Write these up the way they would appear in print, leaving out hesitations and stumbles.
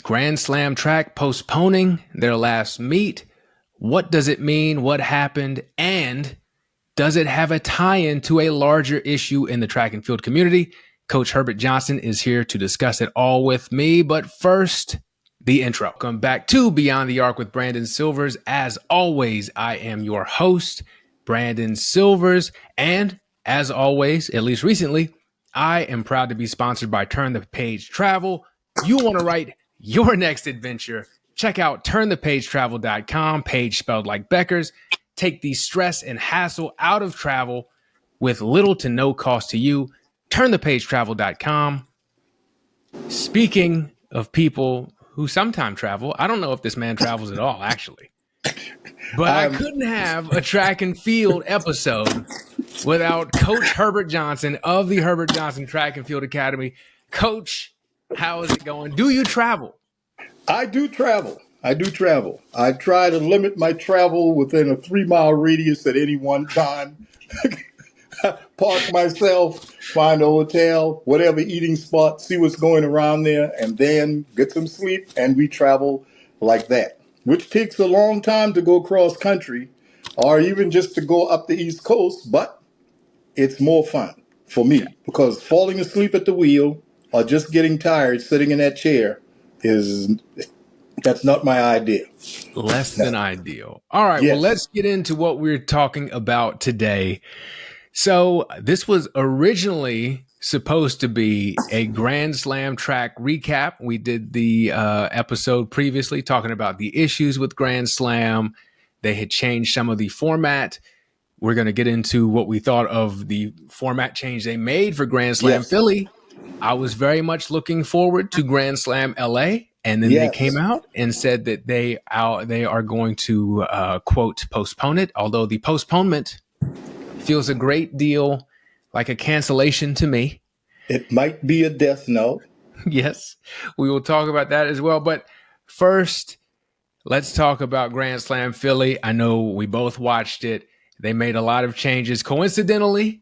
Grand Slam track postponing their last meet. What does it mean? What happened? And does it have a tie-in to a larger issue in the track and field community? Coach Herbert Johnson is here to discuss it all with me. But first, the intro. Welcome back to Beyond the Arc with Brandon Silvers. As always, I am your host, Brandon Silvers. And as always, at least recently, I am proud to be sponsored by Turn the Page Travel. You want to write your next adventure? Check out turnthepagetravel.com, page spelled like Becker's. Take the stress and hassle out of travel with little to no cost to you. Turnthepagetravel.com. Speaking of people who sometimes travel, I don't know if this man travels at all, actually. But I couldn't have a track and field episode without Coach Herbert Johnson of the Herbert Johnson Track and Field Academy. Coach, how is it going? Do you travel? I do travel. I try to limit my travel within a 3-mile radius at any one time. Park myself, find a hotel, whatever eating spot, see what's going around there, and then get some sleep, and we travel like that, which takes a long time to go cross country or even just to go up the East Coast, but it's more fun for me because falling asleep at the wheel or just getting tired sitting in that chair that's not my idea. Less than ideal. All right, Yes. well, let's get into what we're talking about today. So this was originally supposed to be a Grand Slam track recap. We did the episode previously talking about the issues with Grand Slam. They had changed some of the format. We're going to get into what we thought of the format change they made for Grand Slam Philly. I was very much looking forward to Grand Slam LA. And then they came out and said that they are going to, quote, postpone it, although the postponement feels a great deal like a cancellation to me. It might be a death note. Yes, we will talk about that as well. But first, let's talk about Grand Slam Philly. I know we both watched it. They made a lot of changes. Coincidentally,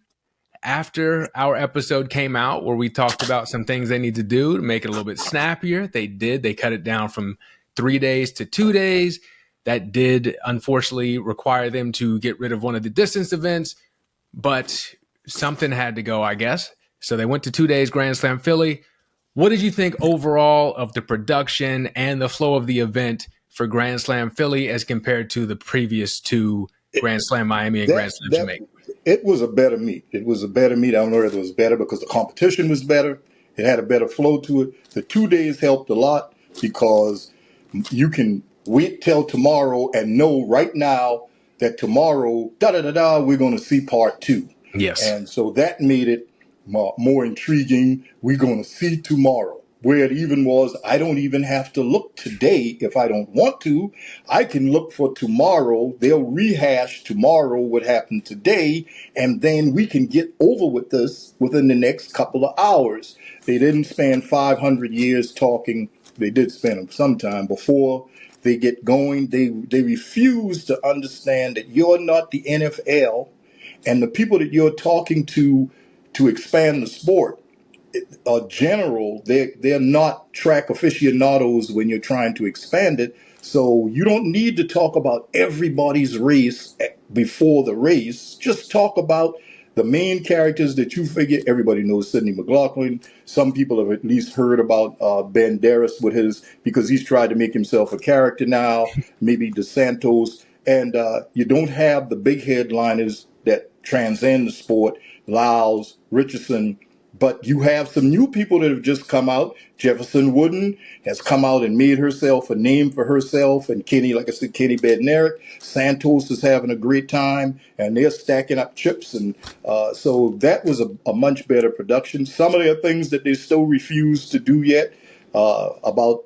after our episode came out where we talked about some things they need to do to make it a little bit snappier, they did. They cut it down from 3 days to 2 days. That did, unfortunately, require them to get rid of one of the distance events, but something had to go, I guess. So they went to 2 days, Grand Slam Philly. What did you think overall of the production and the flow of the event for Grand Slam Philly as compared to the previous two, Grand Slam Miami and Grand Slam Jamaica? It was a better meet. I don't know if it was better because the competition was better. It had a better flow to it. The 2 days helped a lot because you can wait till tomorrow and know right now that tomorrow, we're going to see part 2. Yes. And so that made it more intriguing. We're going to see tomorrow. Where it even was, I don't even have to look today if I don't want to. I can look for tomorrow. They'll rehash tomorrow what happened today, and then we can get over with this within the next couple of hours. They didn't spend 500 years talking. They did spend some time before they get going. They refuse to understand that you're not the NFL, and the people that you're talking to expand the sport general, they're not track aficionados when you're trying to expand it. So you don't need to talk about everybody's race before the race. Just talk about the main characters that you figure everybody knows. Sidney McLaughlin. Some people have at least heard about Banderas because he's tried to make himself a character now. Maybe DeSantos, and you don't have the big headliners that transcend the sport. Lyles, Richardson. But you have some new people that have just come out. Jefferson Wooden has come out and made herself a name for herself. And Kenny, like I said, Kenny Bednarik. Santos is having a great time, and they're stacking up chips. And so that was a much better production. Some of the things that they still refuse to do yet about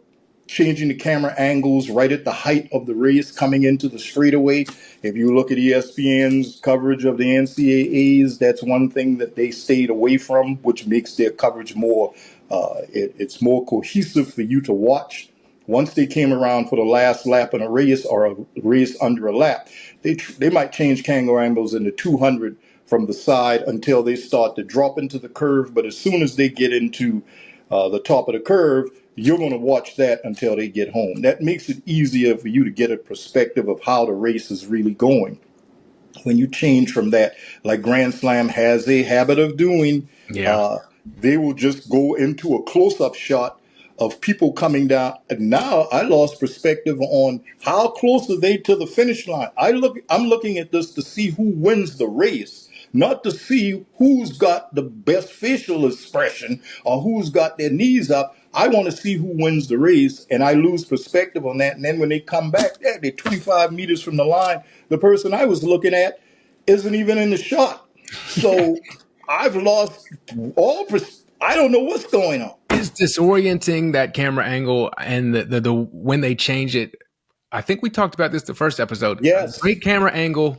changing the camera angles right at the height of the race coming into the straightaway. If you look at ESPN's coverage of the NCAAs, that's one thing that they stayed away from, which makes their coverage more, it's more cohesive for you to watch. Once they came around for the last lap in a race or a race under a lap, they might change camera angles into 200 from the side until they start to drop into the curve. But as soon as they get into the top of the curve, you're going to watch that until they get home. That makes it easier for you to get a perspective of how the race is really going. When you change from that, like Grand Slam has a habit of doing, Yeah. uh, they will just go into a close-up shot of people coming down. And now I lost perspective on how close are they to the finish line. I'm looking at this to see who wins the race, not to see who's got the best facial expression or who's got their knees up. I want to see who wins the race, and I lose perspective on that. And then when they come back, they're 25 meters from the line. The person I was looking at isn't even in the shot. So I've lost I don't know what's going on. It's disorienting, that camera angle, and the when they change it. I think we talked about this the first episode. A Yes, great camera angle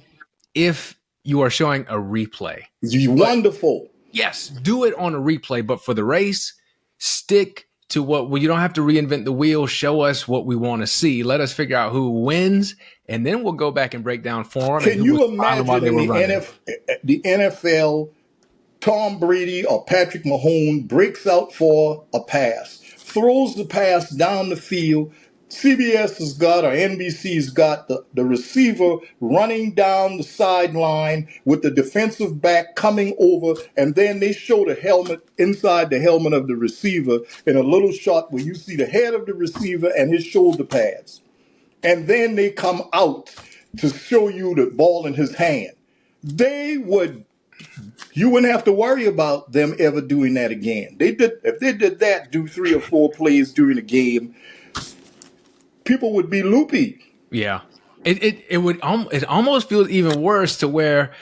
if you are showing a replay. But wonderful. yes, do it on a replay. But for the race, stick to what you don't have to reinvent the wheel. Show us what we want to see. Let us figure out who wins, and then we'll go back and break down form and Can who was you smiling while imagine they in were running. the NFL, Tom Brady or Patrick Mahomes breaks out for a pass, throws the pass down the field. CBS has got, or NBC's got, the receiver running down the sideline with the defensive back coming over, and then they show the helmet inside the helmet of the receiver in a little shot where you see the head of the receiver and his shoulder pads. And then they come out to show you the ball in his hand. You wouldn't have to worry about them ever doing that again. If they did that, do 3 or 4 plays during the game, people would be loopy. Yeah, it almost feels even worse to where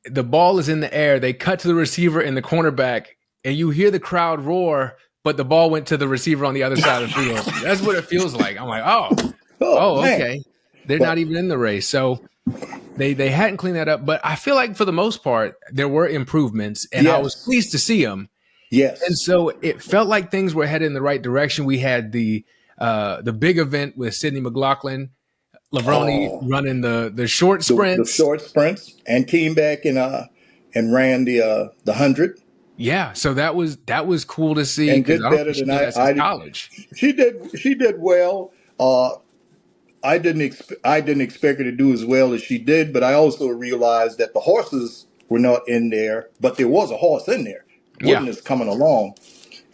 the ball is in the air. They cut to the receiver and the cornerback, and you hear the crowd roar, but the ball went to the receiver on the other side of the field. That's what it feels like. I'm like, Oh man! okay. They're not But even in the race. So they hadn't cleaned that up. But I feel like for the most part, there were improvements, and I was yes, pleased to see them. And yes. so it felt like things were headed in the right direction. We had the big event with Sydney McLaughlin, Lavroni Oh, running the short the sprints. short sprints, and came back and ran the 100 Yeah, so that was cool to see and because did I don't better think she's than done that since I. college. She did well. I didn't expect her to do as well as she did, but I also realized that the horses were not in there, but there was a horse in there. Yeah, Wooden is coming along,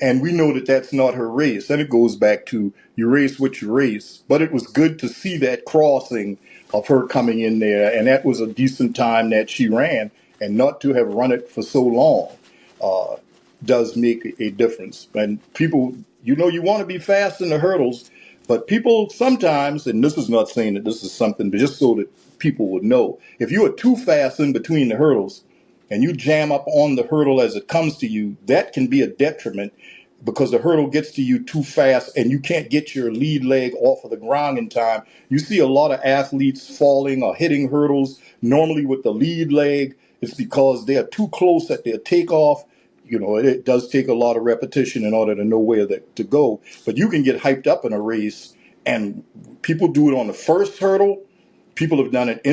and we know that that's not her race. And it goes back to you race what you race. But it was good to see that crossing of her coming in there, and that was a decent time that she ran, and not to have run it for so long does make a difference. And people, you want to be fast in the hurdles, but people sometimes, and this is not saying that this is something, but just so that people would know, if you are too fast in between the hurdles and you jam up on the hurdle as it comes to you, that can be a detriment because the hurdle gets to you too fast and you can't get your lead leg off of the ground in time. You see a lot of athletes falling or hitting hurdles normally with the lead leg. It's because they are too close at their takeoff. It does take a lot of repetition in order to know where to go. But you can get hyped up in a race, and people do it on the first hurdle. People have done it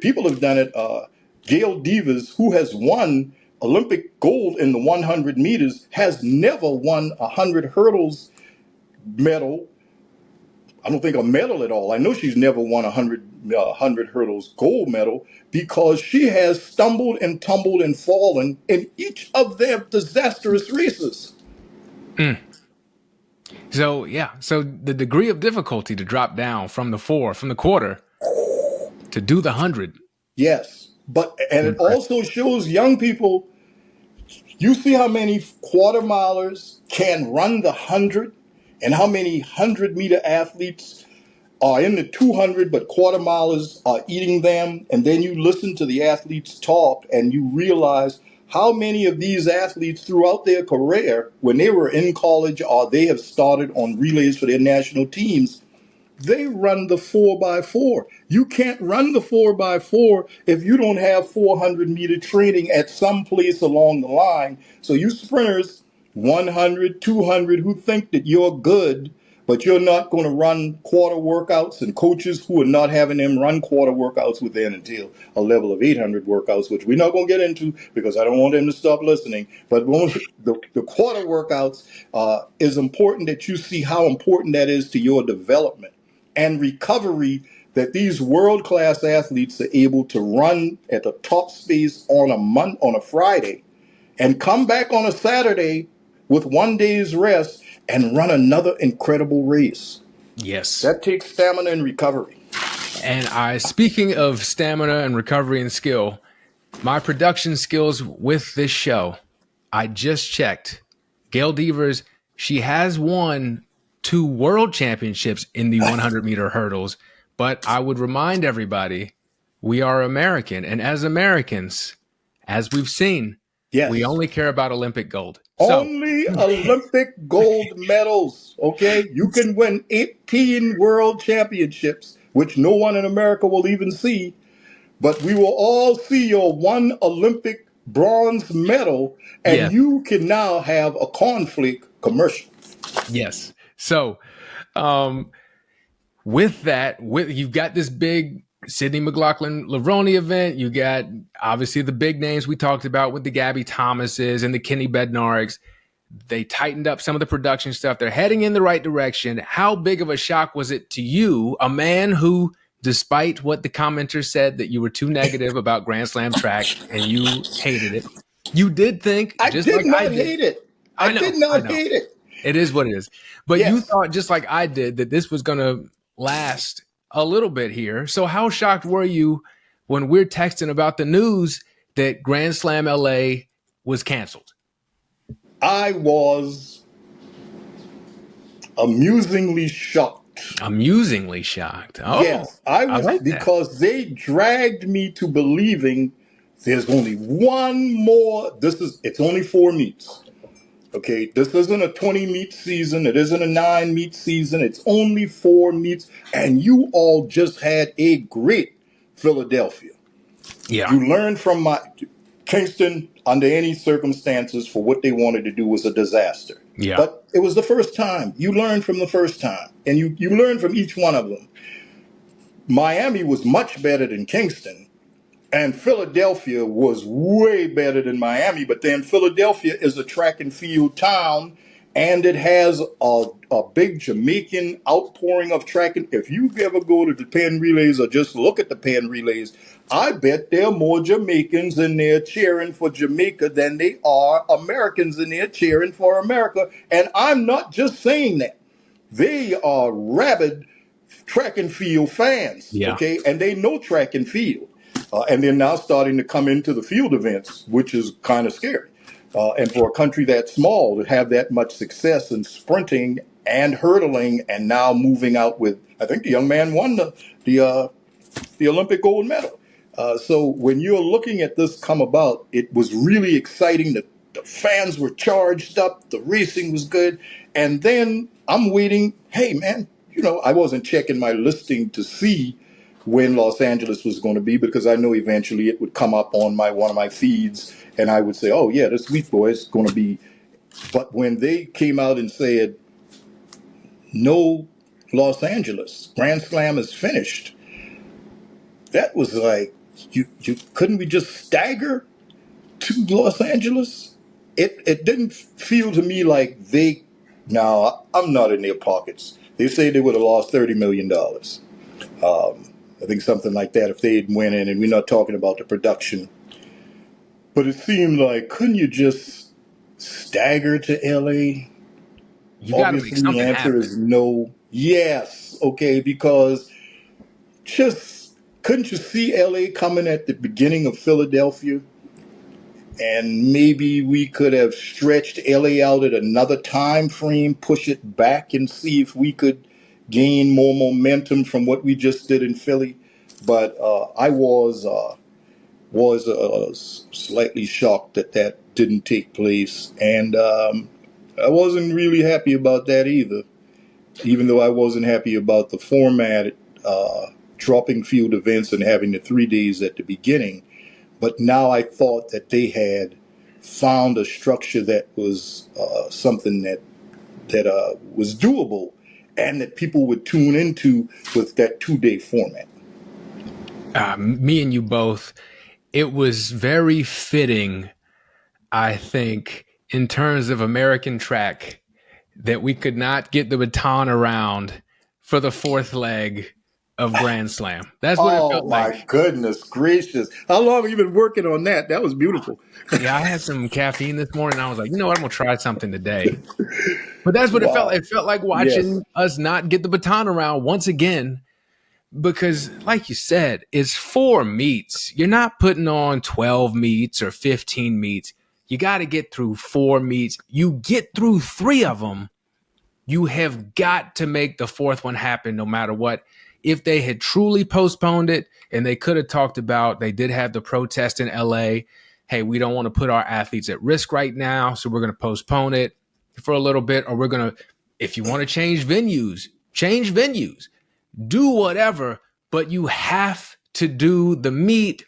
People have done it. Gail Devers, who has won Olympic gold in the 100 meters, has never won a 100 hurdles medal. I don't think a medal at all. I know she's never won a 100 hurdles gold medal because she has stumbled and tumbled and fallen in each of their disastrous races. so yeah, so the degree of difficulty to drop down from the quarter to do the 100. Yes, and it Impressive. also shows young people. You see how many quarter milers can run the 100, and how many 100-meter athletes are in the 200, but quarter milers are eating them. And then you listen to the athletes talk and you realize how many of these athletes throughout their career, when they were in college or they have started on relays for their national teams, they run the 4x4. You can't run the 4x4 if you don't have 400-meter training at some place along the line. So you sprinters, 100, 200, who think that you're good, but you're not going to run quarter workouts, and coaches who are not having them run quarter workouts with them until a level of 800 workouts, which we're not going to get into because I don't want them to stop listening. But the quarter workouts is important that you see how important that is to your development and recovery, that these world-class athletes are able to run at the top space on a Friday and come back on a Saturday with 1 day's rest and run another incredible race. Yes. That takes stamina and recovery. And speaking of stamina and recovery and skill, my production skills with this show, I just checked. Gail Devers, she has won 2 world championships in the 100-meter hurdles, but I would remind everybody, we are American, and as Americans, as we've seen, Yes. we only care about Olympic gold. Only Olympic gold medals, okay? You can win 18 world championships, which no one in America will even see, but we will all see your 1 Olympic bronze medal, and Yeah. you can now have a cornflake commercial. Yes. So, with that, you've got this big Sydney McLaughlin-Levrone event. You got obviously the big names we talked about with the Gabby Thomases and the Kenny Bednariks. They tightened up some of the production stuff. They're heading in the right direction. How big of a shock was it to you, a man who, despite what the commenters said, that you were too negative about Grand Slam track and you hated it, you did think, I just did like not I did. hate it. I I know, did I not know. hate it. It is what it is. But you Yes. thought, just like I did, that this was going to last a little bit here. So how shocked were you when we're texting about the news that Grand Slam LA was canceled? I was amusingly shocked. Amusingly shocked. Oh, Yes, I was, like that. because they dragged me to believing there's only one more. It's only 4 meets. Okay, this isn't a 20 meet season. It isn't a 9 meet season. It's only 4 meets. And you all just had a great Philadelphia. Yeah. You learned from Kingston, under any circumstances, for what they wanted to do was a disaster. Yeah. But it was the first time. You learned from the first time. And you learned from each one of them. Miami was much better than Kingston. And Philadelphia was way better than Miami. But then Philadelphia is a track and field town, and it has a big Jamaican outpouring of track. And if you ever go to the Penn Relays or just look at the Penn Relays, I bet there are more Jamaicans in there cheering for Jamaica than they are Americans in there cheering for America. And I'm not just saying that. They are rabid track and field fans, Yeah. okay? And they know track and field. And they're now starting to come into the field events, which is kind of scary. And for a country that small to have that much success in sprinting and hurdling, and now moving out with, I think the young man won the Olympic gold medal. So when you're looking at this come about, it was really exciting. The fans were charged up. The racing was good. And then I'm waiting. Hey, man, I wasn't checking my listing to see when Los Angeles was going to be, because I know eventually it would come up on one of my feeds, and I would say, oh, yeah, this Sweet Boy is going to be. But when they came out and said, no Los Angeles, Grand Slam is finished, that was like, you couldn't we just stagger to Los Angeles? It didn't feel to me like I'm not in their pockets. They say they would have lost $30 million. I think something like that if they had went in, and we're not talking about the production. But it seemed like, couldn't you just stagger to LA? You got to make Obviously, something the answer happen. is no. Yes, okay, because couldn't you see LA coming at the beginning of Philadelphia? And maybe we could have stretched LA out at another time frame, push it back, and see if we could gain more momentum from what we just did in Philly. But I was slightly shocked that didn't take place, and I wasn't really happy about that either. Even though I wasn't happy about the format, dropping field events and having the 3 days at the beginning. But now I thought that they had found a structure that was something that was doable. and that people would tune into with that 2-day format. Me and you both, it was very fitting, I think, in terms of American track, that we could not get the baton around for the fourth leg of Grand Slam. That's what it Oh felt my like. goodness gracious. How long have you been working on that? That was beautiful. Yeah, I had some caffeine this morning. And I was like, you know what? I'm going to try something today. But that's what it felt like. Wow. It felt like Yes. watching us not get the baton around once again, because, like you said, it's 4 meets. You're not putting on 12 meets or 15 meets. You got to get through 4 meets. You get through 3 of them, you have got to make the fourth one happen no matter what. If they had truly postponed it, and they could have talked about, they did have the protest in LA. Hey, we don't want to put our athletes at risk right now, so we're going to postpone it for a little bit, or we're going to, if you want to change venues, do whatever, but you have to do the meet.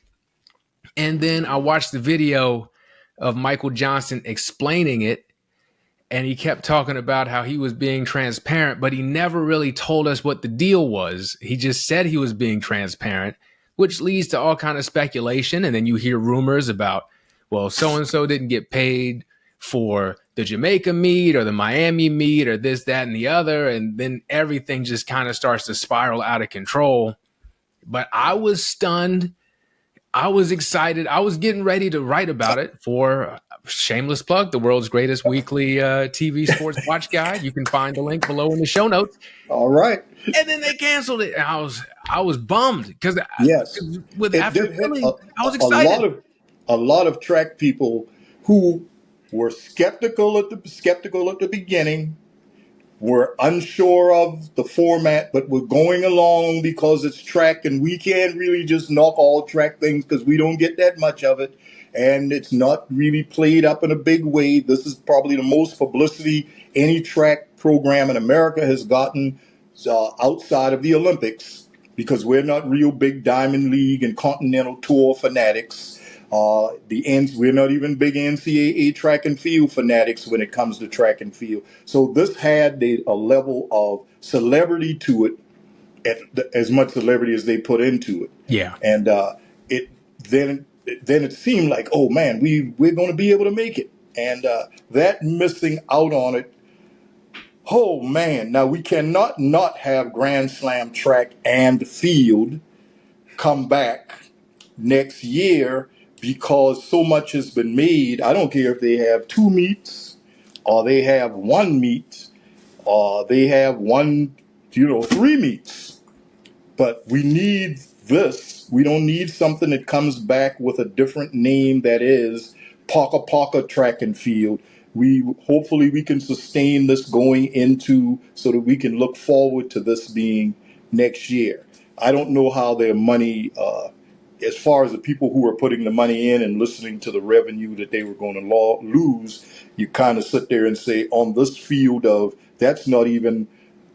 And then I watched the video of Michael Johnson explaining it, and he kept talking about how he was being transparent, but he never really told us what the deal was. He just said he was being transparent, which leads to all kind of speculation. And then you hear rumors about, well, so and so didn't get paid for the Jamaica meet or the Miami meet or this, that, and the other, and then everything just kind of starts to spiral out of control. But I was stunned. I was excited. I was getting ready to write about it for shameless plug, the world's greatest weekly TV sports watch guide. You can find the link below in the show notes. All right. And then they canceled it. And I was bummed because Yes. with It after did hit Philly, I was a excited. lot of track people who were skeptical at the beginning, were unsure of the format, but we're going along because it's track and we can't really just knock all track things because we don't get that much of it. And it's not really played up in a big way. This is probably the most publicity any track program in America has gotten outside of the Olympics, because we're not real big Diamond League and Continental Tour fanatics. We're not even big NCAA track and field fanatics when it comes to track and field. So this had a level of celebrity to it, as much celebrity as they put into it. Yeah. And it then it seemed like, oh man, we're going to be able to make it. And that missing out on it, oh man, now we cannot not have Grand Slam track and field come back next year, because so much has been made. I don't care if they have 2 meets or they have 1 meet or they have 3 meets. But we need this. We don't need something that comes back with a different name that is Parker track and field. Hopefully we can sustain this going into, so that we can look forward to this being next year. I don't know how their money, as far as the people who are putting the money in and listening to the revenue that they were going to lose, you kind of sit there and say, on this field of, that's not even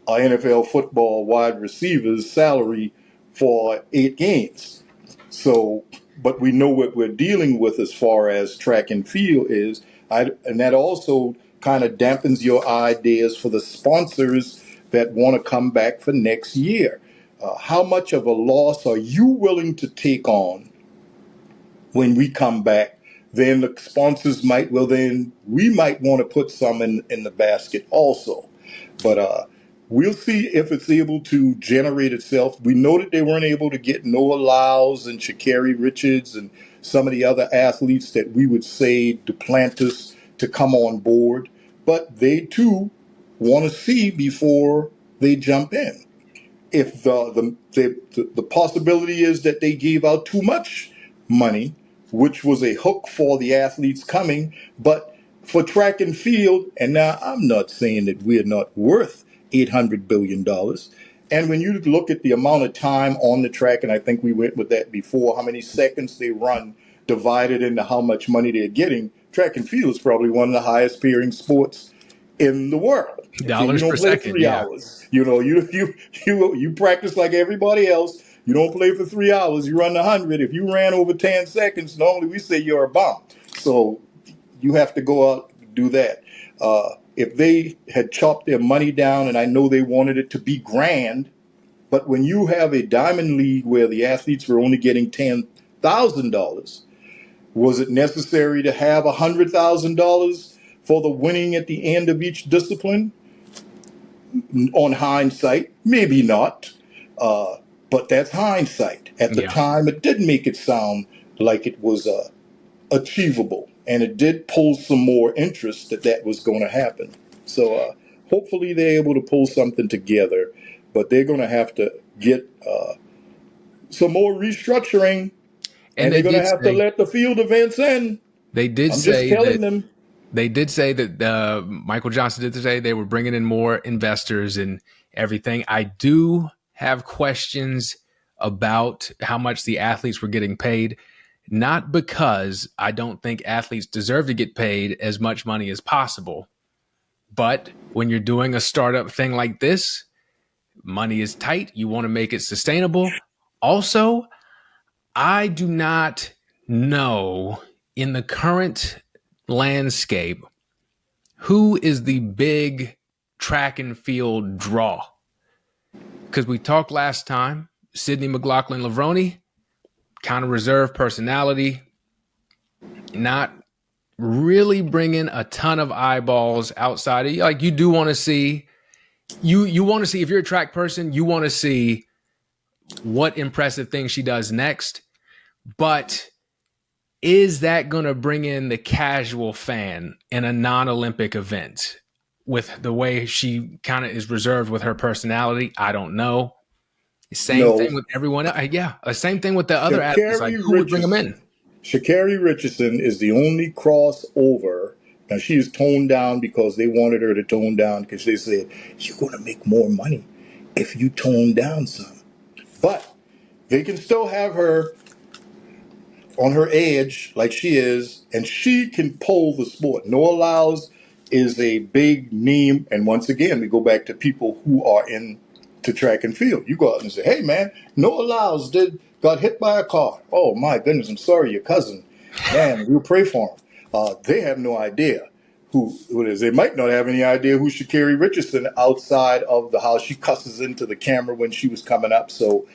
an NFL football wide receiver's salary for 8 games. So, but we know what we're dealing with as far as track and field is. And that also kind of dampens your ideas for the sponsors that want to come back for next year. How much of a loss are you willing to take on when we come back? Then the sponsors might, then we might want to put some in the basket also. But we'll see if it's able to generate itself. We know that they weren't able to get Noah Lyles and Sha'Carri Richards and some of the other athletes that we would say Duplantis to come on board. But they too want to see before they jump in. If the possibility is that they gave out too much money, which was a hook for the athletes coming, but for track and field, and now I'm not saying that we're not worth $800 billion. And when you look at the amount of time on the track, and I think we went with that before, how many seconds they run divided into how much money they're getting, track and field is probably one of the highest paying sports in the world. So you Dollars per don't play second. 3 Yeah. hours. You practice like everybody else. You don't play for 3 hours. You run the 100. If you ran over 10 seconds, normally we say you're a bum. So you have to go out and do that. if they had chopped their money down, and I know they wanted it to be grand, but when you have a diamond league where the athletes were only getting $10,000, was it necessary to have $100,000 for the winning at the end of each discipline? On hindsight, maybe not. But that's hindsight. At the Yeah. time, it did make it sound like it was achievable, and it did pull some more interest that was going to happen. So hopefully they're able to pull something together, but they're going to have to get some more restructuring, And and they they're going to did have to say, let the field events in. they did I'm just say telling that them. they did say that Michael Johnson did say they were bringing in more investors and everything. I do have questions about how much the athletes were getting paid, not because I don't think athletes deserve to get paid as much money as possible, but when you're doing a startup thing like this, money is tight. You want to make it sustainable. Also, I do not know in the current landscape who is the big track and field draw. Because we talked last time, Sydney McLaughlin-Lavroni, kind of reserved personality, not really bringing a ton of eyeballs outside of, like, you do want to see, you want to see, if you're a track person, you want to see what impressive thing she does next. But is that going to bring in the casual fan in a non-Olympic event with the way she kind of is reserved with her personality? I don't know. Same thing No, with everyone else. Yeah, same thing with the other athletes. Like, Sha'Carri who would bring them in? Richardson. Sha'Carri Richardson is the only crossover. Now she is toned down because they wanted her to tone down because they said you're going to make more money if you tone down some. But they can still have her on her edge like she is, and she can pull the sport. Noah Lyles is a big name, and once again, we go back to people who are in to track and field. You go out and say, "Hey, man, Noah Lyles got hit by a car. Oh my goodness, I'm sorry, your cousin. Man, we'll pray for him." They have no idea who it is. They might not have any idea who Sha'Carri Richardson outside of the how she cusses into the camera when she was coming up. So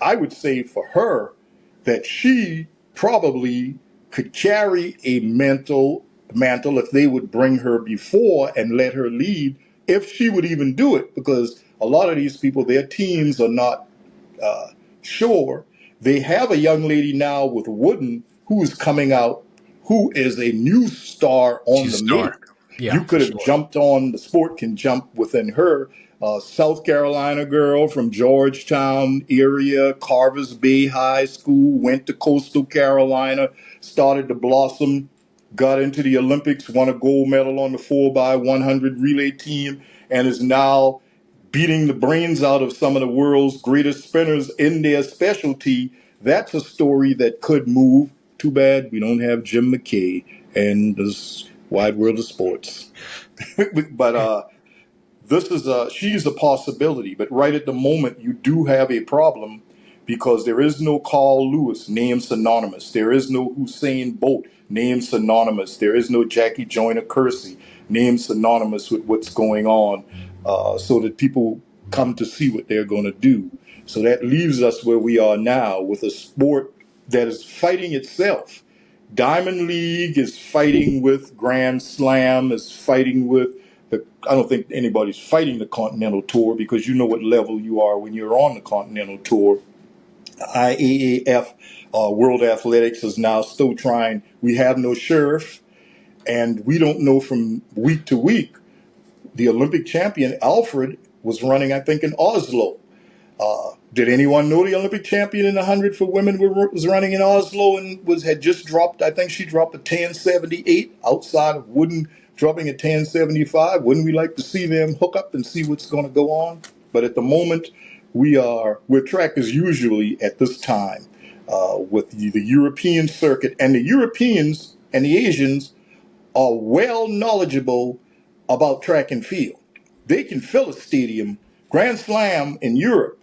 I would say for her that she probably could carry a mantle if they would bring her before and let her lead, if she would even do it, because a lot of these people, their teams are not sure. They have a young lady now with Wooden who is coming out, who is a new star on She's a the star. make. Yeah, You for could have sure. jumped on, the sport can jump within her. South Carolina girl from Georgetown area, Carver's Bay High School, went to Coastal Carolina, started to blossom, got into the Olympics, won a gold medal on the 4x100 relay team, and is now beating the brains out of some of the world's greatest spinners in their specialty. That's a story that could move. Too bad we don't have Jim McKay and this wide world of sports. But this is she's a possibility. But right at the moment, you do have a problem because there is no Carl Lewis name synonymous. There is no Usain Bolt name synonymous. There is no Jackie Joyner Kersey name synonymous with what's going on, so that people come to see what they're going to do. So that leaves us where we are now with a sport that is fighting itself. Diamond League is fighting with Grand Slam, is fighting with I don't think anybody's fighting the Continental Tour because you know what level you are when you're on the Continental Tour. IAAF, World Athletics, is now still trying. We have no sheriff, and we don't know from week to week. The Olympic champion, Alfred, was running, I think, in Oslo. Did anyone know the Olympic champion in the 100 for women was running in Oslo and had just dropped, I think she dropped a 1078 outside of Wooden dropping a 1075. Wouldn't we like to see them hook up and see what's going to go on? But at the moment, we're trackers usually at this time with the European circuit. And the Europeans and the Asians are well knowledgeable about track and field. They can fill a stadium. Grand Slam in Europe,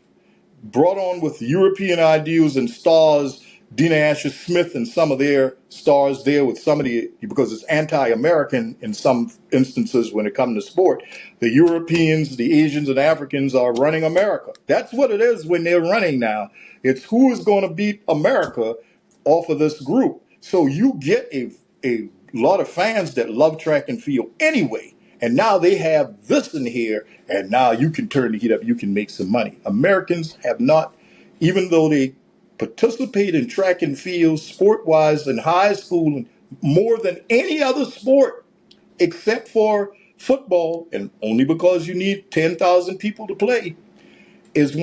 brought on with European ideals and stars Dina Asher Smith and some of their stars there with some of the, because it's anti-American in some instances when it comes to sport. The Europeans, the Asians and Africans are running America. That's what it is when they're running now. It's who is going to beat America off of this group. So you get a lot of fans that love track and field anyway. And now they have this in here, and now you can turn the heat up. You can make some money. Americans have not, even though they participate in track and field sport wise in high school and more than any other sport except for football, and only because you need 10,000 people to play, is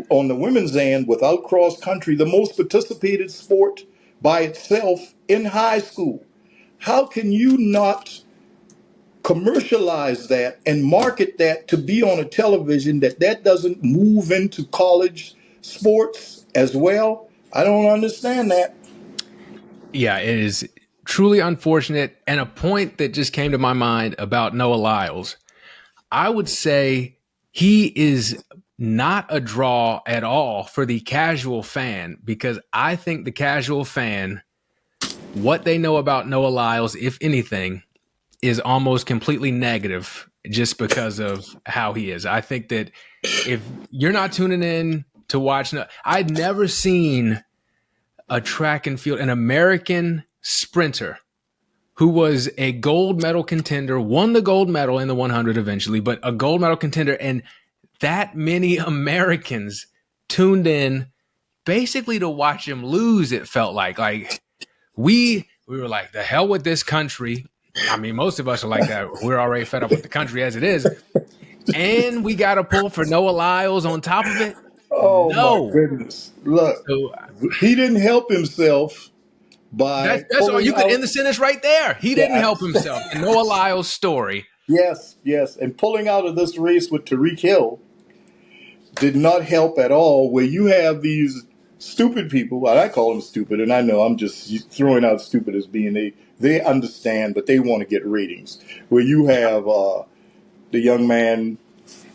on the women's end without cross country the most participated sport by itself in high school. How can you not commercialize that and market that to be on a television that doesn't move into college sports as well? I don't understand that. Yeah, it is truly unfortunate. And a point that just came to my mind about Noah Lyles, I would say he is not a draw at all for the casual fan, because I think the casual fan, what they know about Noah Lyles, if anything, is almost completely negative just because of how he is. I think that if you're not tuning in to watch, I'd never seen a track and field, an American sprinter who was a gold medal contender, won the gold medal in the 100 eventually, but a gold medal contender. And that many Americans tuned in basically to watch him lose. It felt like we were like, the hell with this country. I mean, most of us are like that. We're already fed up with the country as it is. And we got to pull for Noah Lyles on top of it. Oh my No. goodness. Look, So he didn't help himself by that's all. pulling You could out. end the sentence right there. He didn't help himself. The Noah Lyles story. Yes, yes. And pulling out of this race with Tariq Hill did not help at all, where you have these stupid people. Well, I call them stupid, and I know I'm just throwing out stupid as being they understand, but they want to get ratings. Where you have the young man,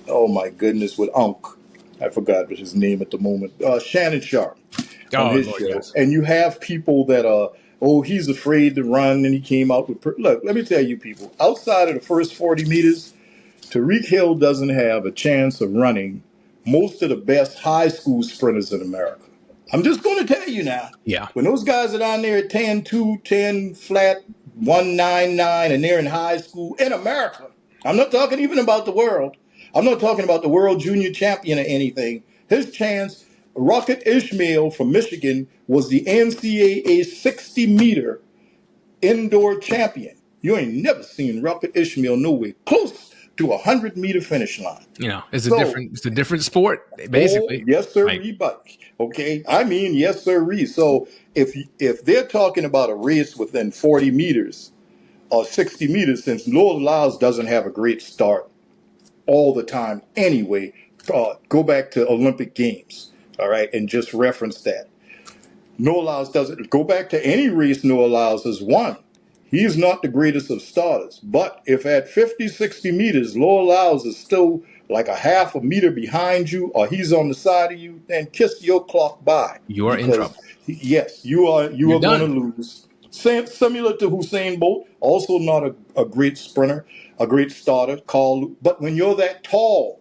oh my goodness, with Unk. I forgot his name at the moment. Shannon Sharp on Oh, his Lord, show. yes. And you have people that are, oh, he's afraid to run, and he came out with. Look, let me tell you, people, outside of the first 40 meters, Tariq Hill doesn't have a chance of running most of the best high school sprinters in America. I'm just going to tell you now. Yeah. When those guys are down there at 10-2, 10 flat, 199, and they're in high school in America, I'm not talking even about the world. I'm not talking about the world junior champion or anything. His chance, Rocket Ishmael from Michigan, was the NCAA 60-meter indoor champion. You ain't never seen Rocket Ishmael nowhere close to a 100-meter finish line. You know, it's So, a different sport, oh basically. yes, sir, Like, buddy. Okay, I mean yes, sir. So if they're talking about a race within 40 meters or 60 meters, since Noah Lyles doesn't have a great start all the time anyway, go back to Olympic Games, all right, and just reference that. Noah Lyles doesn't go back to any race Noah Lyles has won. He's not the greatest of starters. But if at 50, 60 meters, Noah Lyles is still like a half a meter behind you, or he's on the side of you, then kiss your clock by. you are in Because, trouble. yes, you are You're going to done. lose. Similar to Usain Bolt, also not a great sprinter, a great starter. But when you're that tall,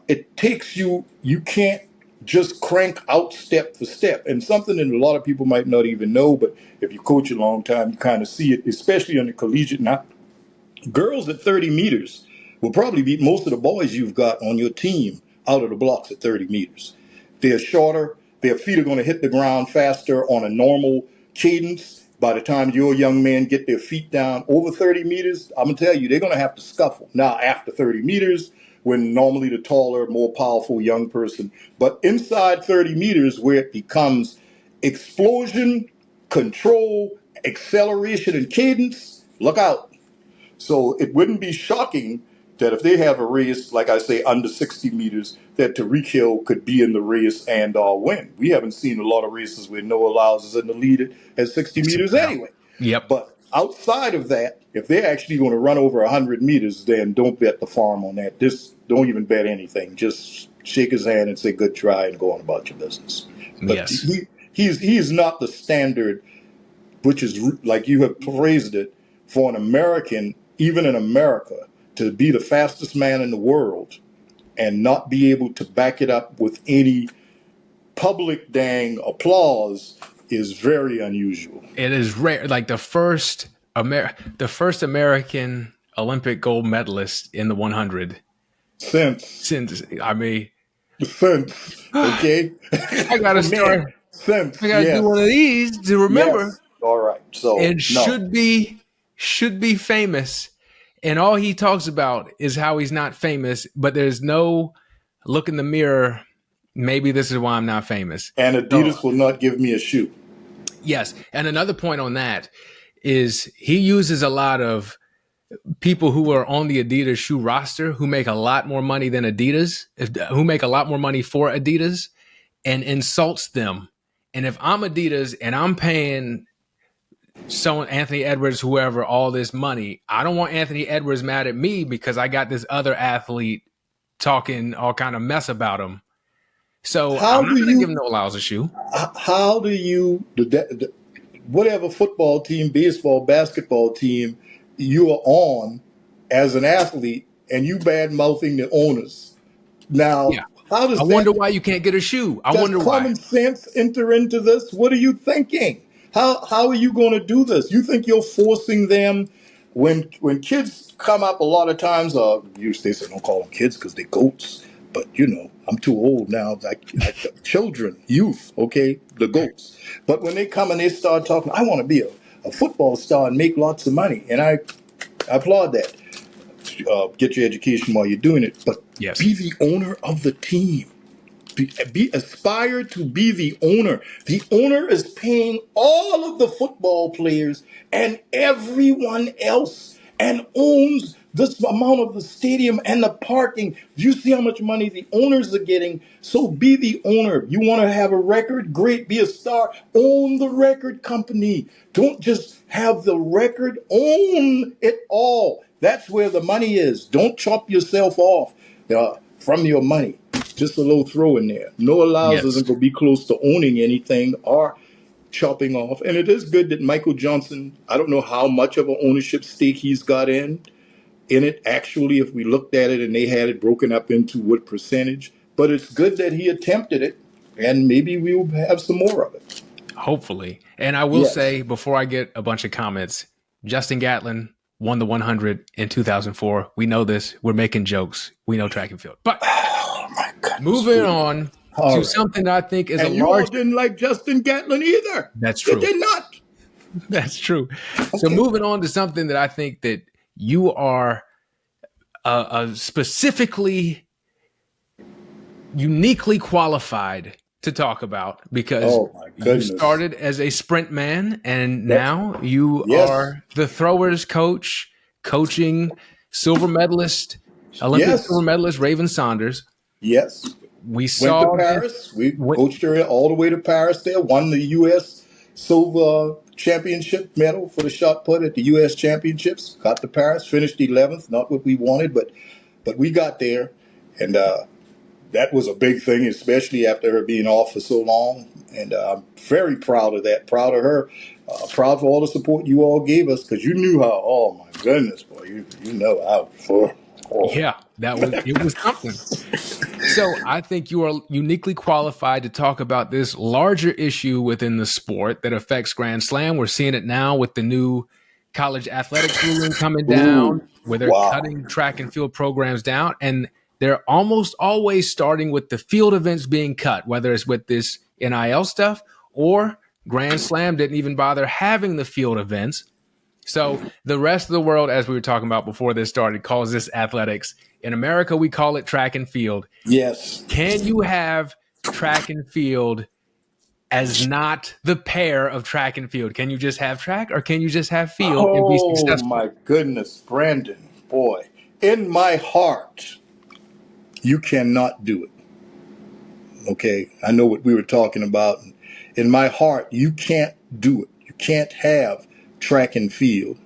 it takes you can't just crank out step for step. And something that a lot of people might not even know, but if you coach a long time, you kind of see it, especially on the collegiate. Now, girls at 30 meters will probably beat most of the boys you've got on your team out of the blocks at 30 meters. They're shorter. Their feet are going to hit the ground faster on a normal cadence. By the time your young men get their feet down over 30 meters, I'm going to tell you, they're going to have to scuffle. Now, after 30 meters, when normally the taller, more powerful young person, but inside 30 meters where it becomes explosion, control, acceleration, and cadence, look out. So it wouldn't be shocking that if they have a race, like I say, under 60 meters, that Tariq Hill could be in the race and win. We haven't seen a lot of races where Noah Lyles is in the lead at 60 meters No. anyway. Yep. But outside of that, if they're actually going to run over 100 meters, then don't bet the farm on that. Just don't even bet anything. Just shake his hand and say good try and go on about your business. But Yes. He is not the standard, which is like you have praised it, for an American, even in America, to be the fastest man in the world and not be able to back it up with any public dang applause is very unusual. It is rare. Like the first American Olympic gold medalist in the 100 Since, since. I mean, since, okay, I gotta man, start. I since, gotta do one of yes, these to remember. yes, all right. So And no, should be famous. And all he talks about is how he's not famous, but there's no look in the mirror. Maybe this is why I'm not famous. and So Adidas will not give me a shoe. yes, and another point on that is he uses a lot of people who are on the Adidas shoe roster who make a lot more money than Adidas, who make a lot more money for Adidas, and insults them. And if I'm Adidas and I'm paying someone, Anthony Edwards, whoever, all this money, I don't want Anthony Edwards mad at me because I got this other athlete talking all kind of mess about him. So How I'm do not going to give you? Noah Lyles a shoe. How do you? Whatever football team, baseball, basketball team you are on as an athlete, and you bad mouthing the owners. Yeah. Now, how I does wonder that? why you can't get a shoe. I Does wonder why. common sense enter into this? What are you thinking? How are you going to do this? You think you're forcing them when kids come up a lot of times? They say don't call them kids because they're goats. But I'm too old now. Like children, youth, okay, the goats. But when they come and they start talking, I want to be a football star and make lots of money, and I applaud that. Get your education while you're doing it, but Yes. be the owner of the team. Aspire to be the owner. The owner is paying all of the football players and everyone else and owns this amount of the stadium and the parking. You see how much money the owners are getting. So be the owner. You want to have a record? Great. Be a star. Own the record company. Don't just have the record. Own it all. That's where the money is. Don't chop yourself off from your money. Just a little throw in there. Noah Lyles Yes. isn't going to be close to owning anything or chopping off. And it is good that Michael Johnson, I don't know how much of an ownership stake he's got in it, actually, if we looked at it and they had it broken up into what percentage. But it's good that he attempted it, and maybe we'll have some more of it. Hopefully. And I will Yes. say before I get a bunch of comments, Justin Gatlin won the 100 in 2004. We know this. We're making jokes. We know track and field. But Oh, my goodness. moving on All to right. something that I think is a And you all large. didn't like Justin Gatlin either. That's You true. did not. That's true. So Okay. moving on to something that I think that you are specifically uniquely qualified to talk about because Oh, my you goodness. started as a sprint man and That's, now you yes. are the throwers coach, coaching silver medalist, Olympic silver Yes. medalist Raven Saunders. Yes. We Went to saw this. Paris. We coached her all the way to Paris there. Won the U.S. silver championship medal for the shot put at the U.S. championships. Got to Paris. Finished 11th. Not what we wanted, but we got there. And that was a big thing, especially after her being off for so long. And I'm very proud of that. Proud of her. Proud for all the support you all gave us because you knew how, oh my goodness, boy, you know how. Yeah, it was something. So I think you are uniquely qualified to talk about this larger issue within the sport that affects Grand Slam. We're seeing it now with the new college athletics ruling coming down, Ooh, where they're wow. cutting track and field programs down. And they're almost always starting with the field events being cut, whether it's with this NIL stuff or Grand Slam didn't even bother having the field events. So the rest of the world, as we were talking about before this started, calls this athletics. In America, we call it track and field. Yes. Can you have track and field as not the pair of track and field? Can you just have track or can you just have field and be Oh successful? my goodness, Brandon, boy. In my heart, you cannot do it. Okay. I know what we were talking about. In my heart, you can't do it. You can't have track and field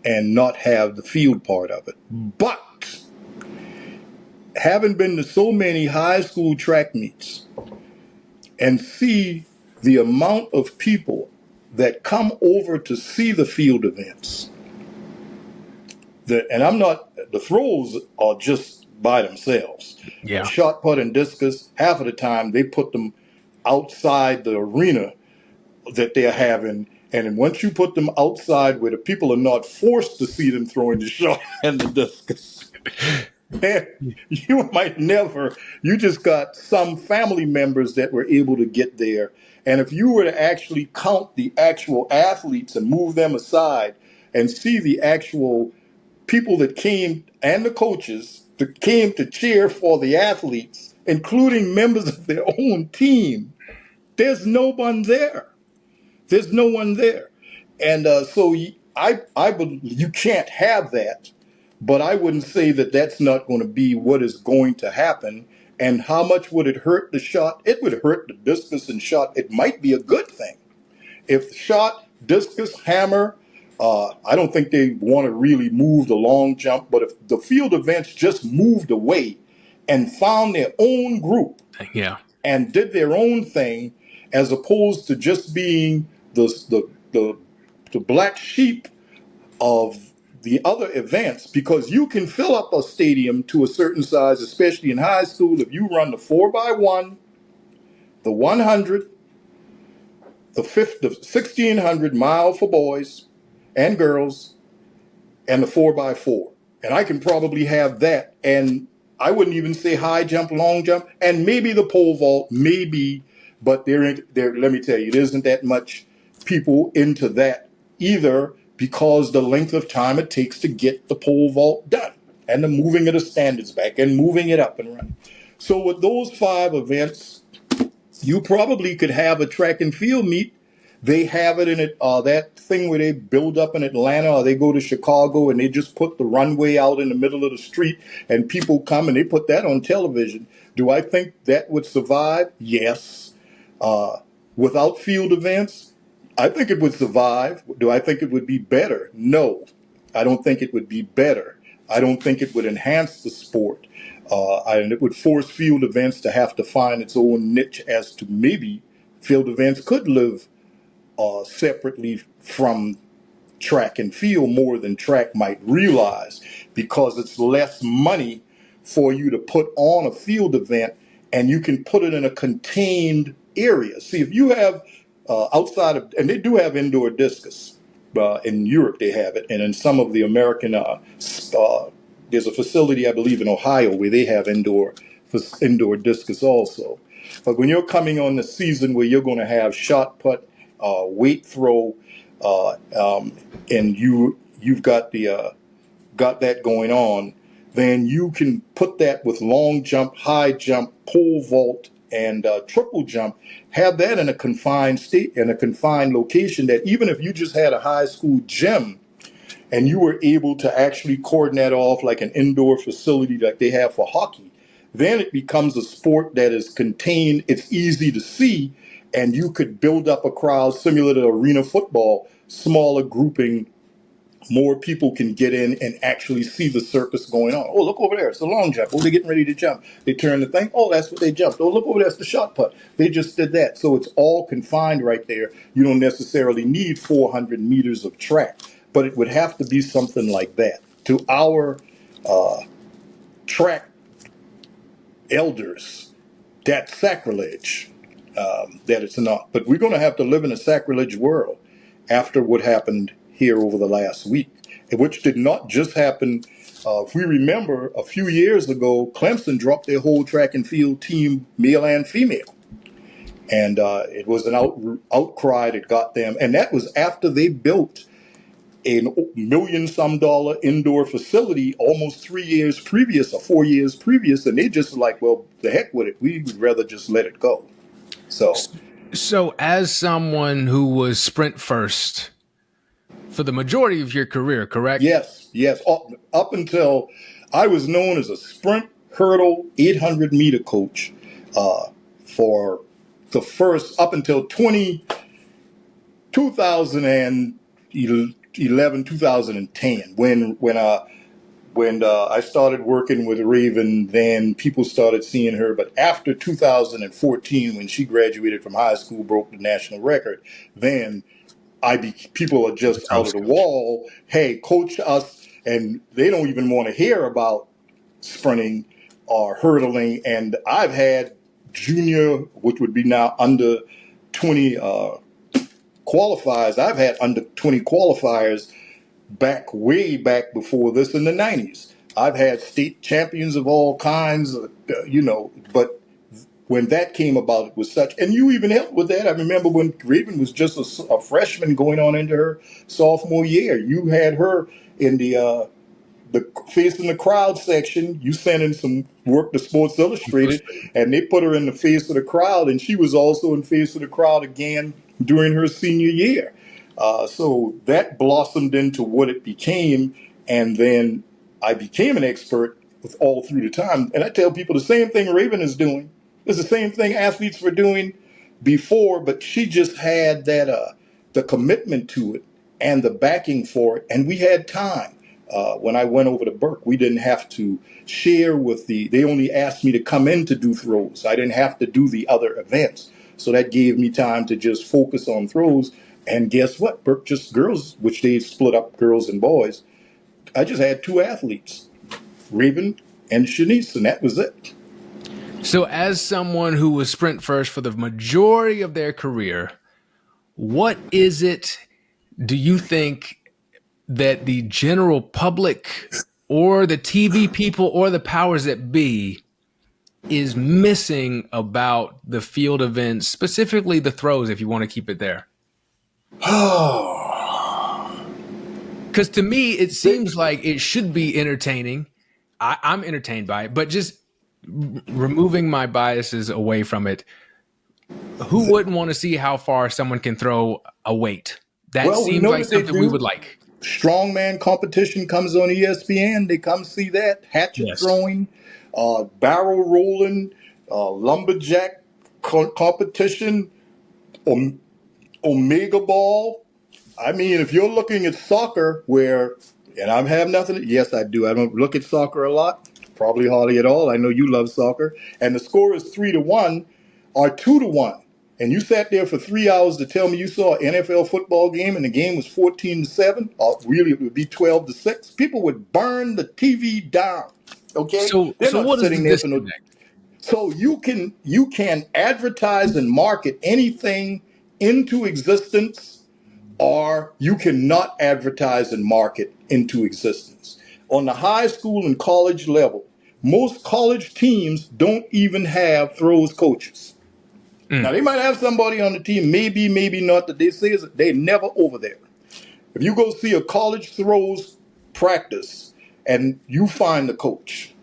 and not have the field part of it. But having been to so many high school track meets and see the amount of people that come over to see the field events, and I'm not, the throws are just by themselves. Yeah. Shot put and discus, half of the time they put them outside the arena that they're having. And once you put them outside where the people are not forced to see them throwing the shot and the discus, man, you might never, you just got some family members that were able to get there. And if you were to actually count the actual athletes and move them aside and see the actual people that came and the coaches that came to cheer for the athletes, including members of their own team, there's no one there. There's no one there. And I believe you can't have that, but I wouldn't say that that's not going to be what is going to happen. And how much would it hurt the shot? It would hurt the discus and shot. It might be a good thing. If shot, discus, hammer, I don't think they want to really move the long jump, but if the field events just moved away and found their own group Yeah. and did their own thing, as opposed to just being the black sheep of the other events, because you can fill up a stadium to a certain size, especially in high school, if you run the 4x1, the 100, the 1600 mile for boys and girls, and the 4x4. And I can probably have that. And I wouldn't even say high jump, long jump, and maybe the pole vault, maybe, but there, let me tell you, there isn't that much people into that either, because the length of time it takes to get the pole vault done and the moving of the standards back and moving it up and running. So with those 5 events, you probably could have a track and field meet. They have it in it, that thing where they build up in Atlanta, or they go to Chicago and they just put the runway out in the middle of the street and people come and they put that on television. Do I think that would survive? Yes. Without field events, I think it would survive. Do I think it would be better? No, I don't think it would be better. I don't think it would enhance the sport. And it would force field events to have to find its own niche, as to maybe field events could live separately from track and field more than track might realize, because it's less money for you to put on a field event and you can put it in a contained area. See, if you have outside of, and they do have indoor discus, in Europe they have it, and in some of the American, there's a facility I believe in Ohio where they have indoor discus also. But when you're coming on the season where you're going to have shot put, weight throw, and you've got that going on, then you can put that with long jump, high jump, pole vault, and triple jump. Have that in a confined state, in a confined location, that even if you just had a high school gym and you were able to actually cordon that off like an indoor facility like they have for hockey, then it becomes a sport that is contained, it's easy to see, and you could build up a crowd similar to arena football, smaller grouping, more people can get in and actually see the circus going on. Oh, look over there, it's a long jump. Oh, they're getting ready to jump. They turn the thing. Oh, that's what they jumped. Oh, look over there, it's the shot put. They just did that. So it's all confined right there. You don't necessarily need 400 meters of track, but it would have to be something like that. To our track elders, that's sacrilege. That it's not. But we're going to have to live in a sacrilege world after what happened here over the last week, which did not just happen. If we remember, a few years ago, Clemson dropped their whole track and field team, male and female. And it was an outcry that got them. And that was after they built a $1,000,000-some indoor facility almost 3 years previous or 4 years previous. And they just like, well, the heck with it. We'd rather just let it go. So as someone who was sprint first for the majority of your career, correct? Yes. Up until I was known as a sprint, hurdle, 800-meter coach for the first, up until 2011, 2010, when when I started working with Raven, then people started seeing her. But after 2014, when she graduated from high school, broke the national record, then people are The just out of throws the coach. wall. Hey, coach us, and they don't even want to hear about sprinting or hurdling. And I've had junior, which would be now under 20 qualifiers. I've had under 20 qualifiers way back before this in the 90s. I've had state champions of all kinds, but when that came about, it was such, and you even helped with that. I remember when Raven was just a freshman going on into her sophomore year. You had her in the face in the crowd section. You sent in some work to Sports Illustrated, and they put her in the face of the crowd, and she was also in face of the crowd again during her senior year. So that blossomed into what it became, and then I became an expert with all through the time. And I tell people the same thing Raven is doing. It's the same thing athletes were doing before, but she just had that the commitment to it and the backing for it, and we had time. When I went over to Burke, we didn't have to share with they only asked me to come in to do throws. I didn't have to do the other events. So that gave me time to just focus on throws. And guess what? Burke just girls, which they split up girls and boys. I just had two athletes, Raven and Shanice, and that was it. So, as someone who was sprint first for the majority of their career, what is it do you think that the general public or the TV people or the powers that be is missing about the field events, specifically the throws, if you want to keep it there? Because to me, it They, seems like it should be entertaining. I'm entertained by it, but just removing my biases away from it, who wouldn't want to see how far someone can throw a weight? That well, we seems know like that they something we do. would like. Strongman competition comes on ESPN. They come see that. Hatchet Yes. throwing, barrel rolling, lumberjack competition, Omega ball. I mean, if you're looking at soccer, and I have nothing, yes, I do. I don't look at soccer a lot, probably hardly at all. I know you love soccer. And the score is 3-1 or 2-1. And you sat there for 3 hours to tell me you saw an NFL football game and the game was 14-7, or really it would be 12-6. People would burn the TV down. Okay? They're So not what is the sitting there for no. disconnect? So you can advertise and market anything into existence, or you cannot advertise and market into existence. On the high school and college level, most college teams don't even have throws coaches. Now, they might have somebody on the team, maybe, maybe not, that they say is they're never over there. If you go see a college throws practice and you find the coach,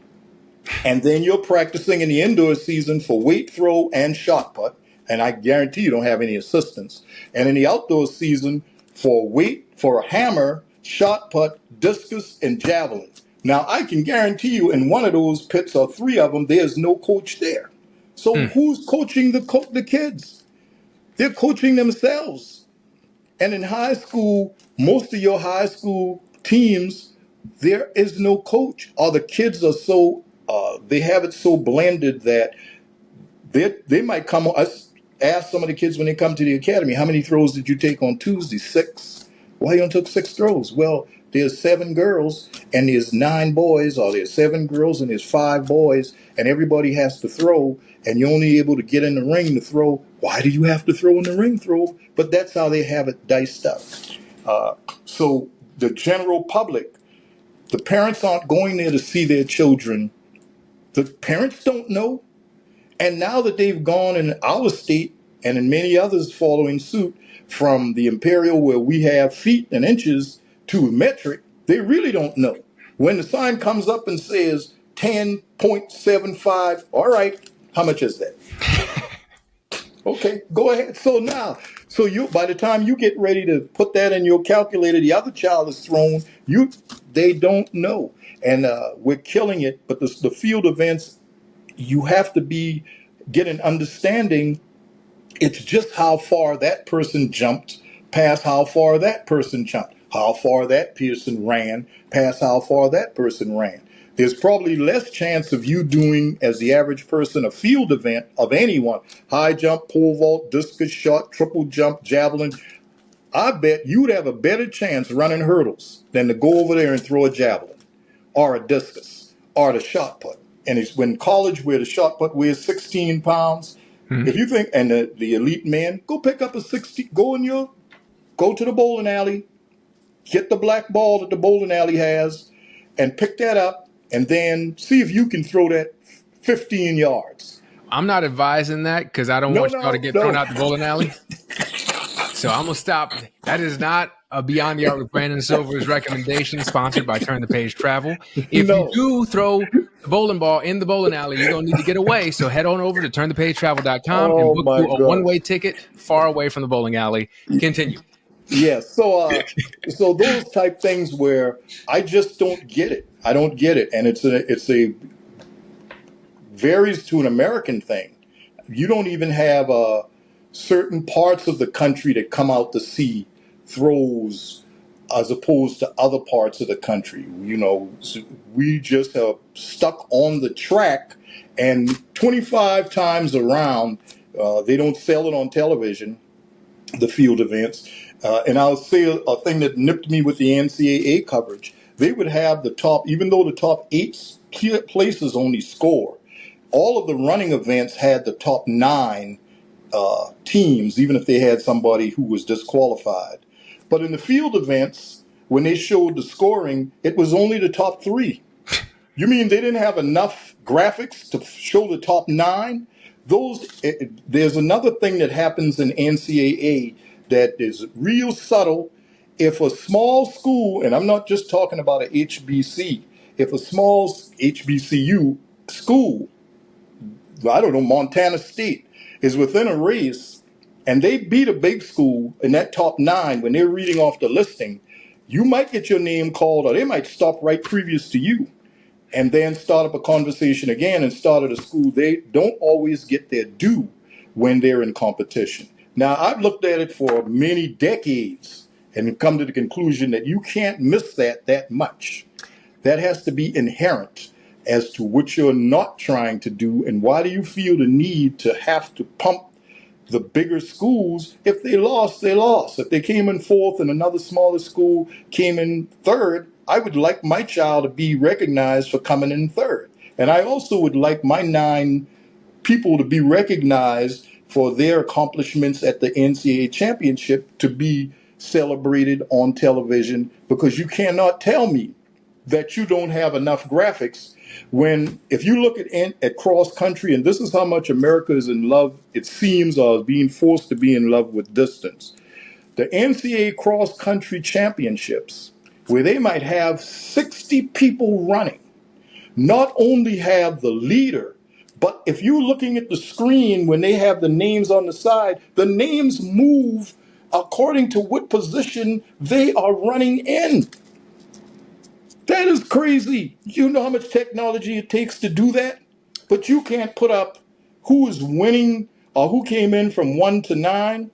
and then you're practicing in the indoor season for weight throw and shot put, and I guarantee you don't have any assistants. And in the outdoor season for weight, for a hammer, shot put, discus, and javelin. Now, I can guarantee you in one of those pits or three of them, there's no coach there. So who's coaching the kids? They're coaching themselves. And in high school, most of your high school teams, there is no coach, or the kids are so they have it so blended that they might come. I ask some of the kids when they come to the academy, how many throws did you take on Tuesday? 6. Why you only took 6 throws? Well, there's 7 girls and there's 9 boys, or there's 7 girls and there's 5 boys, and everybody has to throw, and you're only able to get in the ring to throw. Why do you have to throw in the ring? Throw, but that's how they have it diced up. So the general public, the parents aren't going there to see their children. The parents don't know. And now that they've gone in our state and in many others following suit from the Imperial, where we have feet and inches to metric, they really don't know. When the sign comes up and says 10.75, all right, how much is that? Okay, go ahead. So you by the time you get ready to put that in your calculator, the other child is thrown. They don't know, and we're killing it. But the field events, you have to get an understanding. It's just how far that person jumped past how far that person jumped. how far that person ran past how far that person ran. There's probably less chance of you doing, as the average person, a field event of anyone: high jump, pole vault, discus shot, triple jump, javelin. I bet you'd have a better chance running hurdles than to go over there and throw a javelin or a discus or the shot put. And it's when college, where the shot put weighs 16 pounds. If you think, and the elite men, go pick up a 60, go to the bowling alley, get the black ball that the bowling alley has, and pick that up, and then see if you can throw that 15 yards. I'm not advising that because I don't No, want y'all to no, get thrown no. out the bowling alley. So I'm gonna stop. That is not a Beyond the Art with Brandon Silver's recommendation, sponsored by Turn the Page Travel. If you No. do throw the bowling ball in the bowling alley, you're gonna need to get away. So head on over to turnthepagetravel.com and Oh book my you a gosh. one-way ticket far away from the bowling alley. Continue. Yes. So those type things where I just don't get it. I don't get it, and it's a varies to an American thing. You don't even have certain parts of the country that come out to see throws as opposed to other parts of the country. So we just have stuck on the track, and 25 times around, they don't sell it on television, the field events. And I'll say a thing that nipped me with the NCAA coverage. They would have the top, even though the top eight places only score, all of the running events had the top nine teams, even if they had somebody who was disqualified. But in the field events, when they showed the scoring, it was only the top three. You mean they didn't have enough graphics to show the top nine? There's another thing that happens in NCAA that is real subtle. If a small school, and I'm not just talking about a HBC, if a small HBCU school, I don't know, Montana State, is within a race and they beat a big school in that top nine when they're reading off the listing, you might get your name called, or they might stop right previous to you and then start up a conversation again and start at a school. They don't always get their due when they're in competition. Now, I've looked at it for many decades and come to the conclusion that you can't miss that much. That has to be inherent as to what you're not trying to do, and why do you feel the need to have to pump the bigger schools? If they lost, they lost. If they came in fourth and another smaller school came in third, I would like my child to be recognized for coming in third. And I also would like my nine people to be recognized for their accomplishments at the NCAA championship to be celebrated on television, because you cannot tell me that you don't have enough graphics when, if you look at cross country, and this is how much America is in love, it seems, or is being forced to be in love with distance. The NCAA cross country championships, where they might have 60 people running, not only have the leader, but if you're looking at the screen when they have the names on the side, the names move according to what position they are running in. That is crazy. You know how much technology it takes to do that? But you can't put up who is winning or who came in from 1 to 9.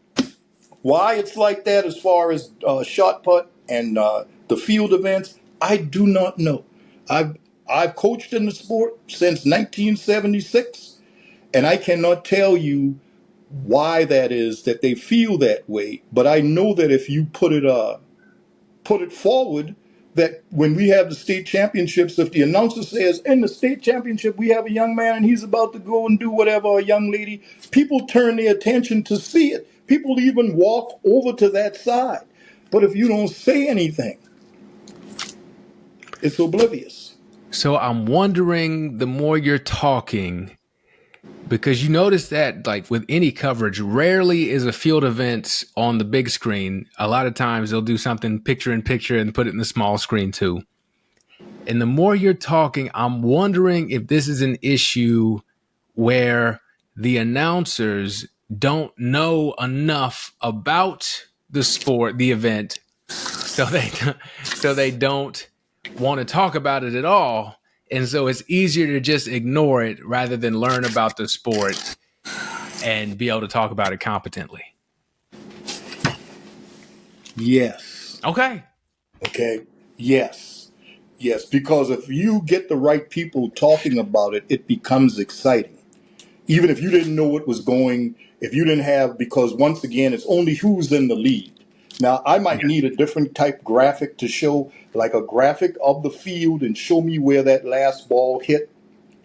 Why it's like that as far as shot put and the field events, I do not know. I've coached in the sport since 1976, and I cannot tell you why that is that they feel that way. But I know that if you put it forward, that when we have the state championships, if the announcer says in the state championship we have a young man and he's about to go and do whatever, or a young lady, people turn their attention to see it. People even walk over to that side. But if you don't say anything, it's oblivious. So I'm wondering, the more you're talking, because you notice that, like with any coverage, rarely is a field event on the big screen. A lot of times they'll do something picture in picture and put it in the small screen too. And the more you're talking, I'm wondering if this is an issue where the announcers don't know enough about the sport, the event, so they don't want to talk about it at all. And so it's easier to just ignore it rather than learn about the sport and be able to talk about it competently. Yes. Okay. Okay. Yes. Yes. Because if you get the right people talking about it, it becomes exciting. Even if you didn't know what was going, if you didn't have, because once again, it's only who's in the lead. Now, I might need a different type graphic to show, like a graphic of the field and show me where that last ball hit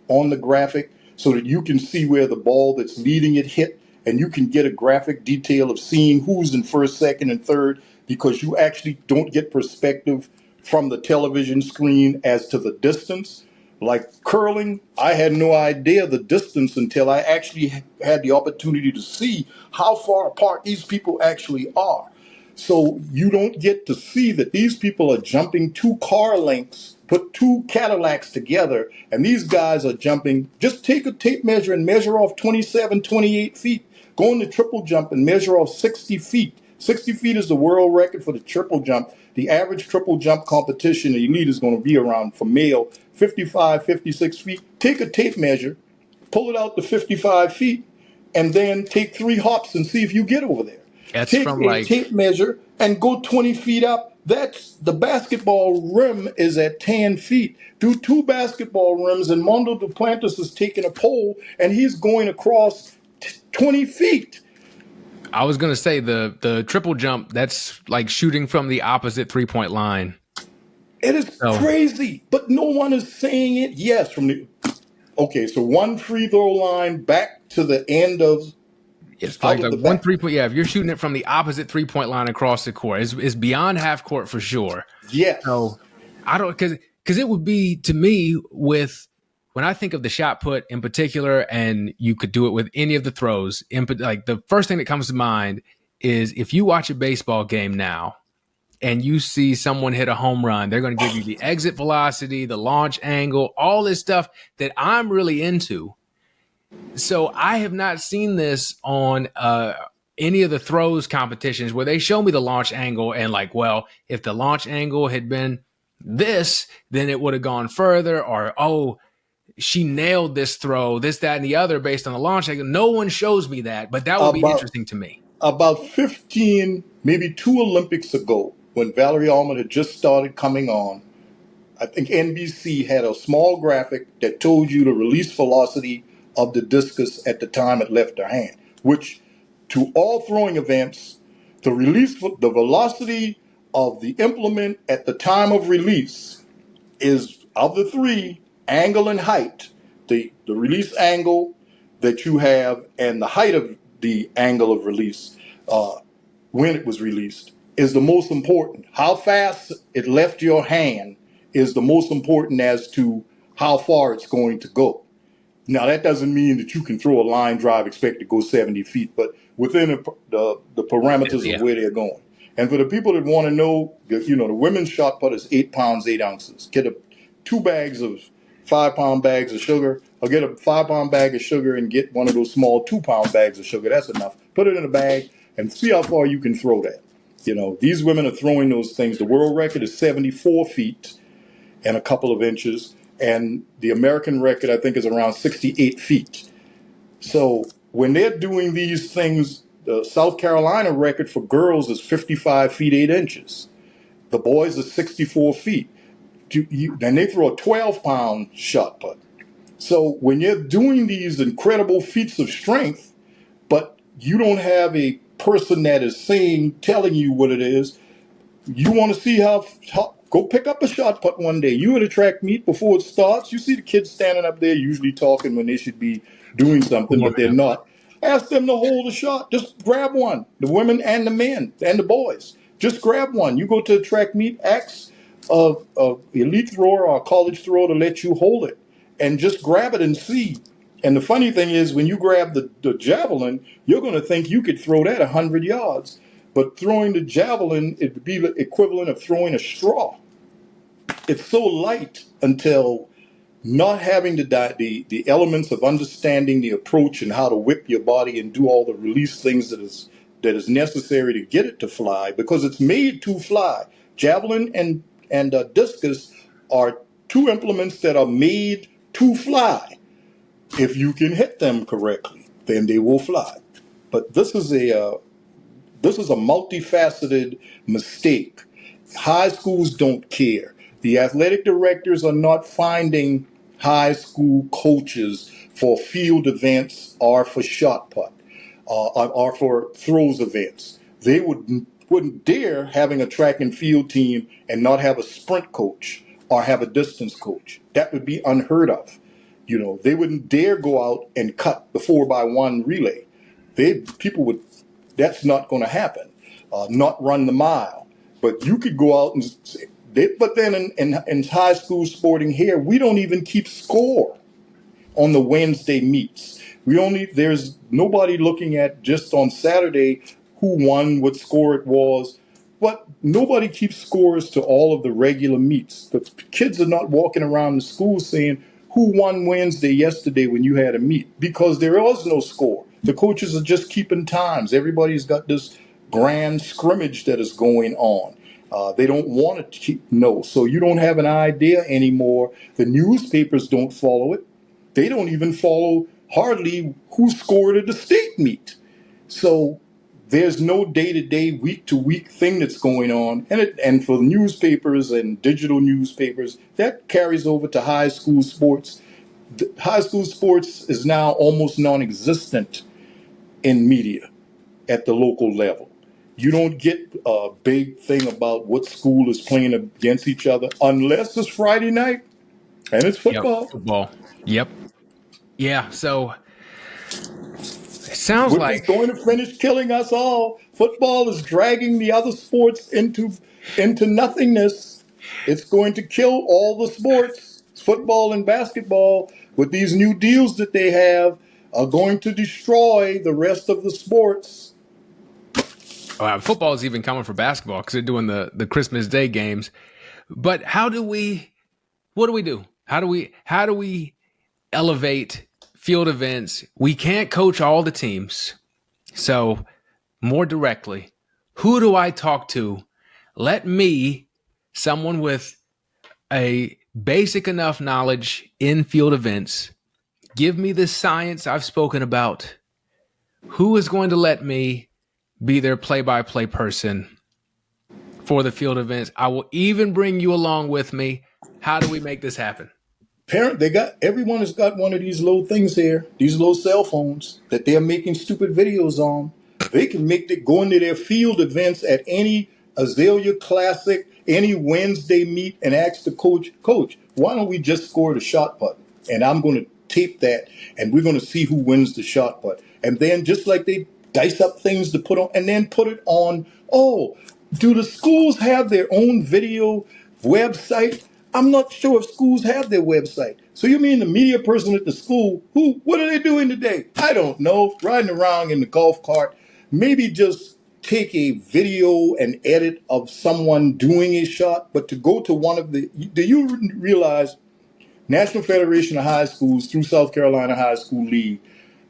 on the graphic so that you can see where the ball that's leading it hit, and you can get a graphic detail of seeing who's in first, second, and third, because you actually don't get perspective from the television screen as to the distance. Like curling, I had no idea the distance until I actually had the opportunity to see how far apart these people actually are. So you don't get to see that these people are jumping two car lengths, put two Cadillacs together, and these guys are jumping. Just take a tape measure and measure off 27, 28 feet. Go in the triple jump and measure off 60 feet. 60 feet is the world record for the triple jump. The average triple jump competition, the elite, is going to be around, for male, 55, 56 feet. Take a tape measure, pull it out to 55 feet, and then take 3 hops and see if you get over there. That's Take from a like, tape measure and go 20 feet up. That's the basketball rim is at 10 feet. Do 2 basketball rims, and Mondo Duplantis is taking a pole and he's going across 20 feet. I was gonna say the triple jump. That's like shooting from the opposite 3-point line. It is So crazy, but no one is saying it. Yes, from the okay, so one free throw line back to the end of it's out like of the one back. 3-point. Yeah, if you're shooting it from the opposite 3-point line across the court, it's beyond half court for sure. Yes. So I don't because it would be to me with when I think of the shot put in particular, and you could do it with any of the throws. Like the first thing that comes to mind is if you watch a baseball game now and you see someone hit a home run, they're going to give you the exit velocity, the launch angle, all this stuff that I'm really into. So I have not seen this on any of the throws competitions where they show me the launch angle and like, well, if the launch angle had been this, then it would have gone further, or oh, she nailed this throw, this, that, and the other based on the launch angle. No one shows me that, but that would be About interesting to me. about 15, maybe 2 Olympics ago, when Valerie Allman had just started coming on, I think NBC had a small graphic that told you the release velocity of the discus at the time it left her hand, which to all throwing events, the velocity of the implement at the time of release is, of the three, angle and height. The release angle that you have and the height of the angle of release when it was released is the most important. How fast it left your hand is the most important as to how far it's going to go. Now, that doesn't mean that you can throw a line drive, expect to go 70 feet, but within the parameters Yeah. of where they're going. And for the people that want to know, the women's shot put is 8 pounds, 8 ounces. Get 2 bags of 5-pound bags of sugar, or get a 5-pound bag of sugar and get one of those small 2-pound bags of sugar. That's enough. Put it in a bag and see how far you can throw that. These women are throwing those things. The world record is 74 feet and a couple of inches. And the American record, I think, is around 68 feet. So when they're doing these things, the South Carolina record for girls is 55 feet, 8 inches. The boys are 64 feet. And they throw a 12-pound shot put. So when you're doing these incredible feats of strength, but you don't have a person that is telling you what it is, you want to see how go pick up a shot put one day. You at a track meet before it starts, you see the kids standing up there usually talking when they should be doing something, but they're not. Ask them to hold a shot. Just grab one. The women and the men and the boys. Just grab one. You go to a track meet, ask a elite thrower or a college thrower to let you hold it. And just grab it and see. And the funny thing is, when you grab the javelin, you're going to think you could throw that 100 yards. But throwing the javelin, it would be the equivalent of throwing a straw. It's so light until not having the elements of understanding the approach and how to whip your body and do all the release things that is necessary to get it to fly, because it's made to fly. Javelin and discus are 2 implements that are made to fly. If you can hit them correctly, then they will fly. But this is a multifaceted mistake, high schools don't care. The athletic directors are not finding high school coaches for field events or for shot put or for throws events. They wouldn't dare having a track and field team and not have a sprint coach or have a distance coach. That would be unheard of. They wouldn't dare go out and cut the 4x1 relay. People would. That's not going to happen. Not run the mile, but you could go out and say. But then in high school sporting here, we don't even keep score on the Wednesday meets. There's nobody looking at just on Saturday who won, what score it was, but nobody keeps scores to all of the regular meets. The kids are not walking around the school saying who won Wednesday yesterday when you had a meet, because there was no score. The coaches are just keeping times. Everybody's got this grand scrimmage that is going on. They don't want to know. So you don't have an idea anymore. The newspapers don't follow it. They don't even follow hardly who scored at the state meet. So there's no day-to-day, week-to-week thing that's going on. And for newspapers and digital newspapers, that carries over to high school sports. High school sports is now almost non-existent in media at the local level. You don't get a big thing about what school is playing against each other unless it's Friday night and it's football. Yep, football. Yep. Yeah. So it sounds Which like is going to finish killing us all. Football is dragging the other sports into nothingness. It's going to kill all the sports. Football and basketball, with these new deals that they have, are going to destroy the rest of the sports. football is even coming for basketball because they're doing the Christmas Day games. But what do we do? How do we elevate field events? We can't coach all the teams. So more directly, who do I talk to? Let me, someone with a basic enough knowledge in field events, give me the science I've spoken about. Who is going to let me be their play-by-play person for the field events? I will even bring you along with me. How do we make this happen? Everyone has got one of these little things here, these little cell phones that they're making stupid videos on. They can go into their field events at any Azalea Classic, any Wednesday meet, and ask the coach, why don't we just score the shot put? And I'm going to tape that, and we're going to see who wins the shot put. And then just like they dice up things to put on, and then put it on. Oh, do the schools have their own video website? I'm not sure if schools have their website. So you mean the media person at the school, what are they doing today? I don't know, riding around in the golf cart. Maybe just take a video and edit of someone doing a shot, but to go to do you realize National Federation of High Schools through South Carolina High School League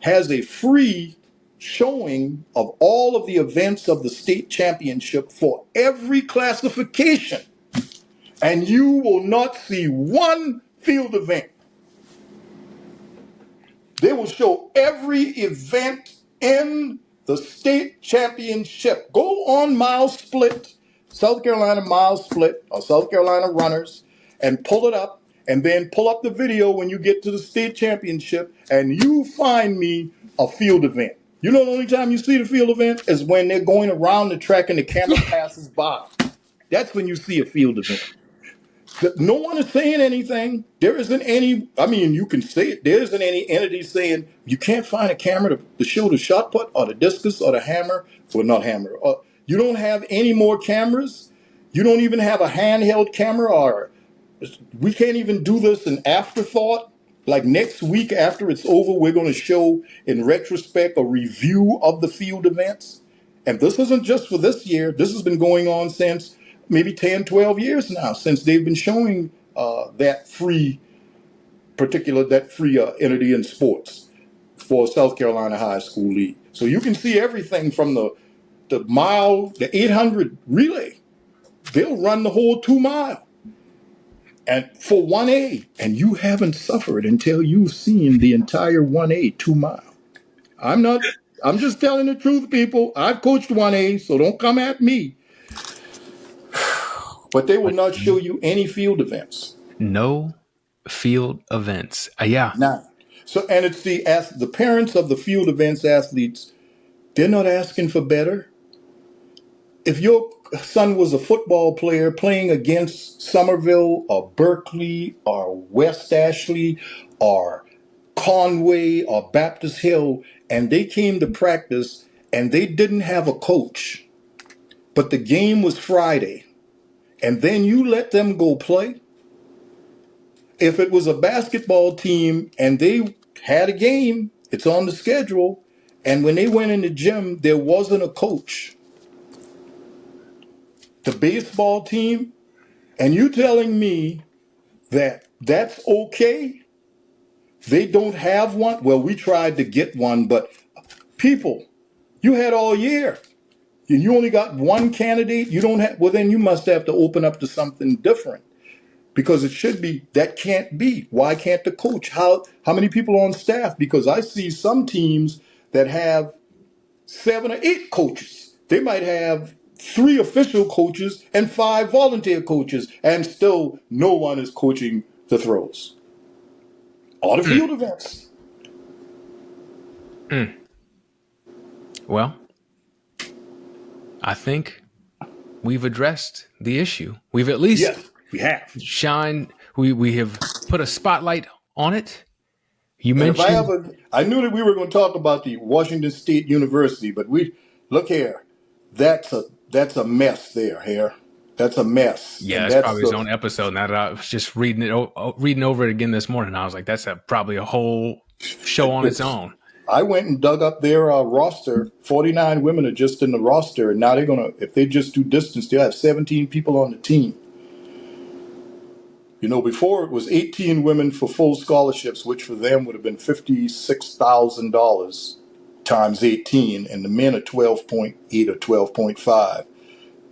has a free showing of all of the events of the state championship for every classification. And you will not see one field event. They will show every event in the state championship. Go on Mile Split, South Carolina Mile Split, or South Carolina Runners, and pull it up, and then pull up the video when you get to the state championship, and you find me a field event. You know the only time you see the field event is when they're going around the track and the camera passes by. That's when you see a field event. No one is saying anything. There isn't any, you can say it. There isn't any entity saying you can't find a camera to show the shot put or the discus or the hammer. Well, not hammer. You don't have any more cameras. You don't even have a handheld camera, or we can't even do this in afterthought. Like next week after it's over, we're going to show in retrospect a review of the field events. And this isn't just for this year. This has been going on since maybe 10, 12 years now, since they've been showing that free entity in sports for South Carolina High School League. So you can see everything from the 800 relay. They'll run the whole 2 mile. And for 1A, and you haven't suffered until you've seen the entire 1A 2 mile. I'm just telling the truth, people. I've coached 1A, so don't come at me. but they will not show you any field events. No field events. Yeah. None. So, and it's the parents of the field events athletes. They're not asking for better. If your son was a football player playing against Somerville or Berkeley or West Ashley or Conway or Baptist Hill, and they came to practice and they didn't have a coach, but the game was Friday, and then you let them go play. If it was a basketball team and they had a game, it's on the schedule, and when they went in the gym, there wasn't a coach. The baseball team, and you telling me that that's okay? They don't have one? Well, we tried to get one, but people, you had all year. You only got one candidate. You don't have, well, then you must have to open up to something different, because it should be, that can't be. Why can't the coach? How many people on staff? Because I see some teams that have 7 or 8 coaches. They might have 3 official coaches and 5 volunteer coaches, and still no one is coaching the throws or the field events. Well, I think we've addressed the issue. We've at least Yes, we have. we have put a spotlight on it. You And if mentioned I knew that we were going to talk about the Washington State University, but look here, that's a mess there. That's a mess. yeah, And that's probably his own episode. Now that I was just reading over it again this morning, I was like, that's probably a whole show on its own. I went and dug up their roster. 49 women are just in the roster, and now they're gonna, if they just do distance, they'll have 17 people on the team. You know, before it was 18 women for full scholarships, which for them would have been $56,000 times 18, and the men are 12.8 or 12.5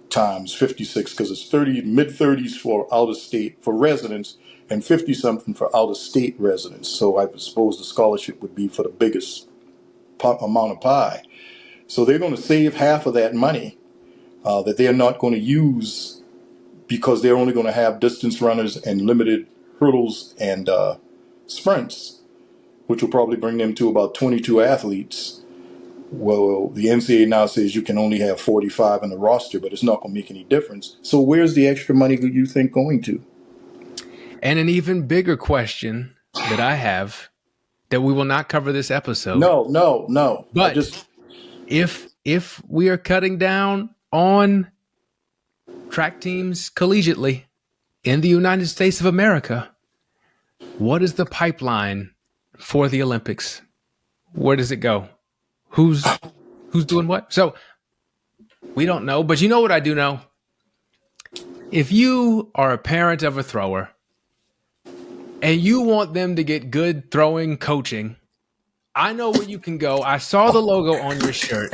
times 56, because it's mid-30s for out of state for residents and 50 something for out of state residents. So I suppose the scholarship would be for the biggest amount of pie. So they're going to save half of that money that they're not going to use, because they're only going to have distance runners and limited hurdles and sprints, which will probably bring them to about 22 athletes. Well, the NCAA now says you can only have 45 in the roster, but it's not going to make any difference. So where's the extra money that you think going to? And an even bigger question that I have that we will not cover this episode. No. But if we are cutting down on track teams collegiately in the United States of America, what is the pipeline for the Olympics? Where does it go? Who's doing what? So we don't know, but you know what I do know? If you are a parent of a thrower and you want them to get good throwing coaching, I know where you can go. I saw the logo on your shirt.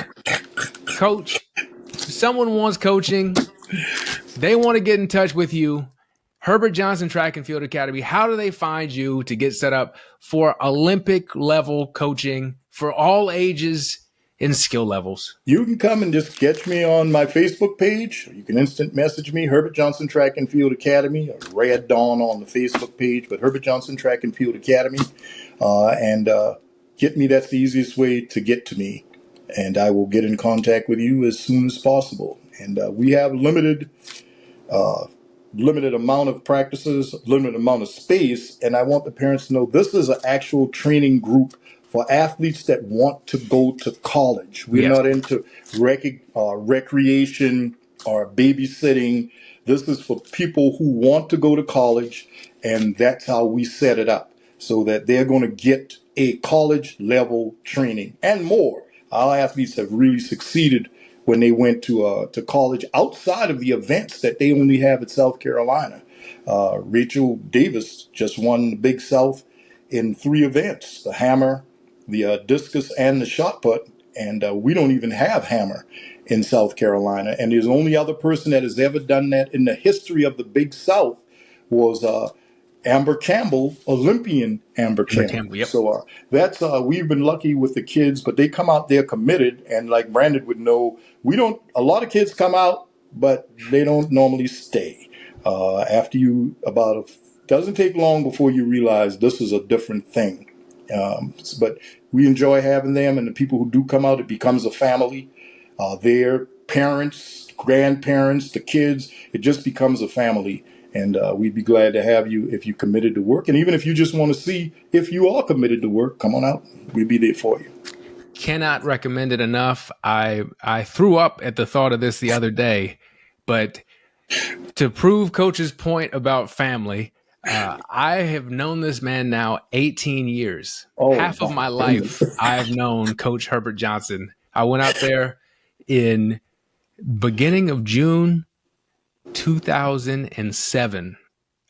Coach, if someone wants coaching, they want to get in touch with you. Herbert Johnson Track and Field Academy. How do they find you to get set up for Olympic level coaching for all ages and skill levels? You can come and just catch me on my Facebook page. You can instant message me, Herbert Johnson Track and Field Academy, or Red Dawn on the Facebook page, but Herbert Johnson Track and Field Academy, and get me. That's the easiest way to get to me, and I will get in contact with you as soon as possible. And we have limited amount of practices, limited amount of space, and I want the parents to know this is an actual training group for athletes that want to go to college. We're not into recreation or babysitting. This is for people who want to go to college, and that's how we set it up, so that they're going to get a college level training and more. Our athletes have really succeeded when they went to college outside of the events that they only have at South Carolina. Rachel Davis just won the Big South in 3 events: the hammer, the discus, and the shot put. And we don't even have hammer in South Carolina. And there's only other person that has ever done that in the history of the Big South was Amber Campbell, Olympian Amber Campbell. Yep. So that's we've been lucky with the kids, but they come out there committed, and like Brandon would know, a lot of kids come out, but they don't normally stay. After you, doesn't take long before you realize this is a different thing. But we enjoy having them, and the people who do come out, it becomes a family. Their parents, grandparents, the kids, it just becomes a family. And we'd be glad to have you if you committed to work. And even if you just want to see if you are committed to work, come on out. We'll be there for you. Cannot recommend it enough. I threw up at the thought of this the other day, but to prove Coach's point about family, I have known this man now 18 years. Half of my life, I've known Coach Herbert Johnson. I went out there in beginning of June 2007.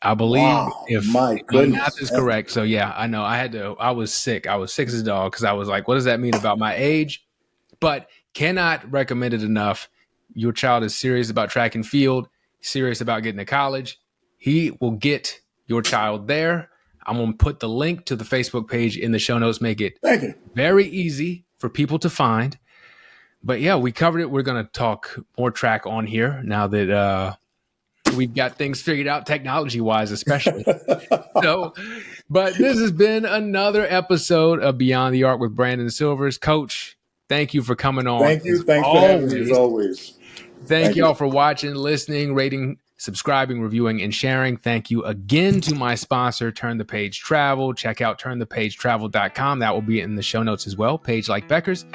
I believe, Wow, if my my math goodness. is correct. So yeah, I know I was sick. I was sick as a dog because I was like, what does that mean about my age? But cannot recommend it enough. Your child is serious about track and field, serious about getting to college. He will get your child there. I'm going to put the link to the Facebook page in the show notes, make it Thank you. very easy for people to find. But yeah, we covered it. We're going to talk more track on here now that we've got things figured out technology wise, especially. So, but this has been another episode of Beyond the Arc with Brandon Silvers. Coach, thank you for coming on. Thank you. Thanks for having me as always. Thank y'all for watching, listening, rating, subscribing, reviewing, and sharing. Thank you again to my sponsor, Turn the Page Travel. Check out turnthepagetravel.com. That will be in the show notes as well. Page like Becker's.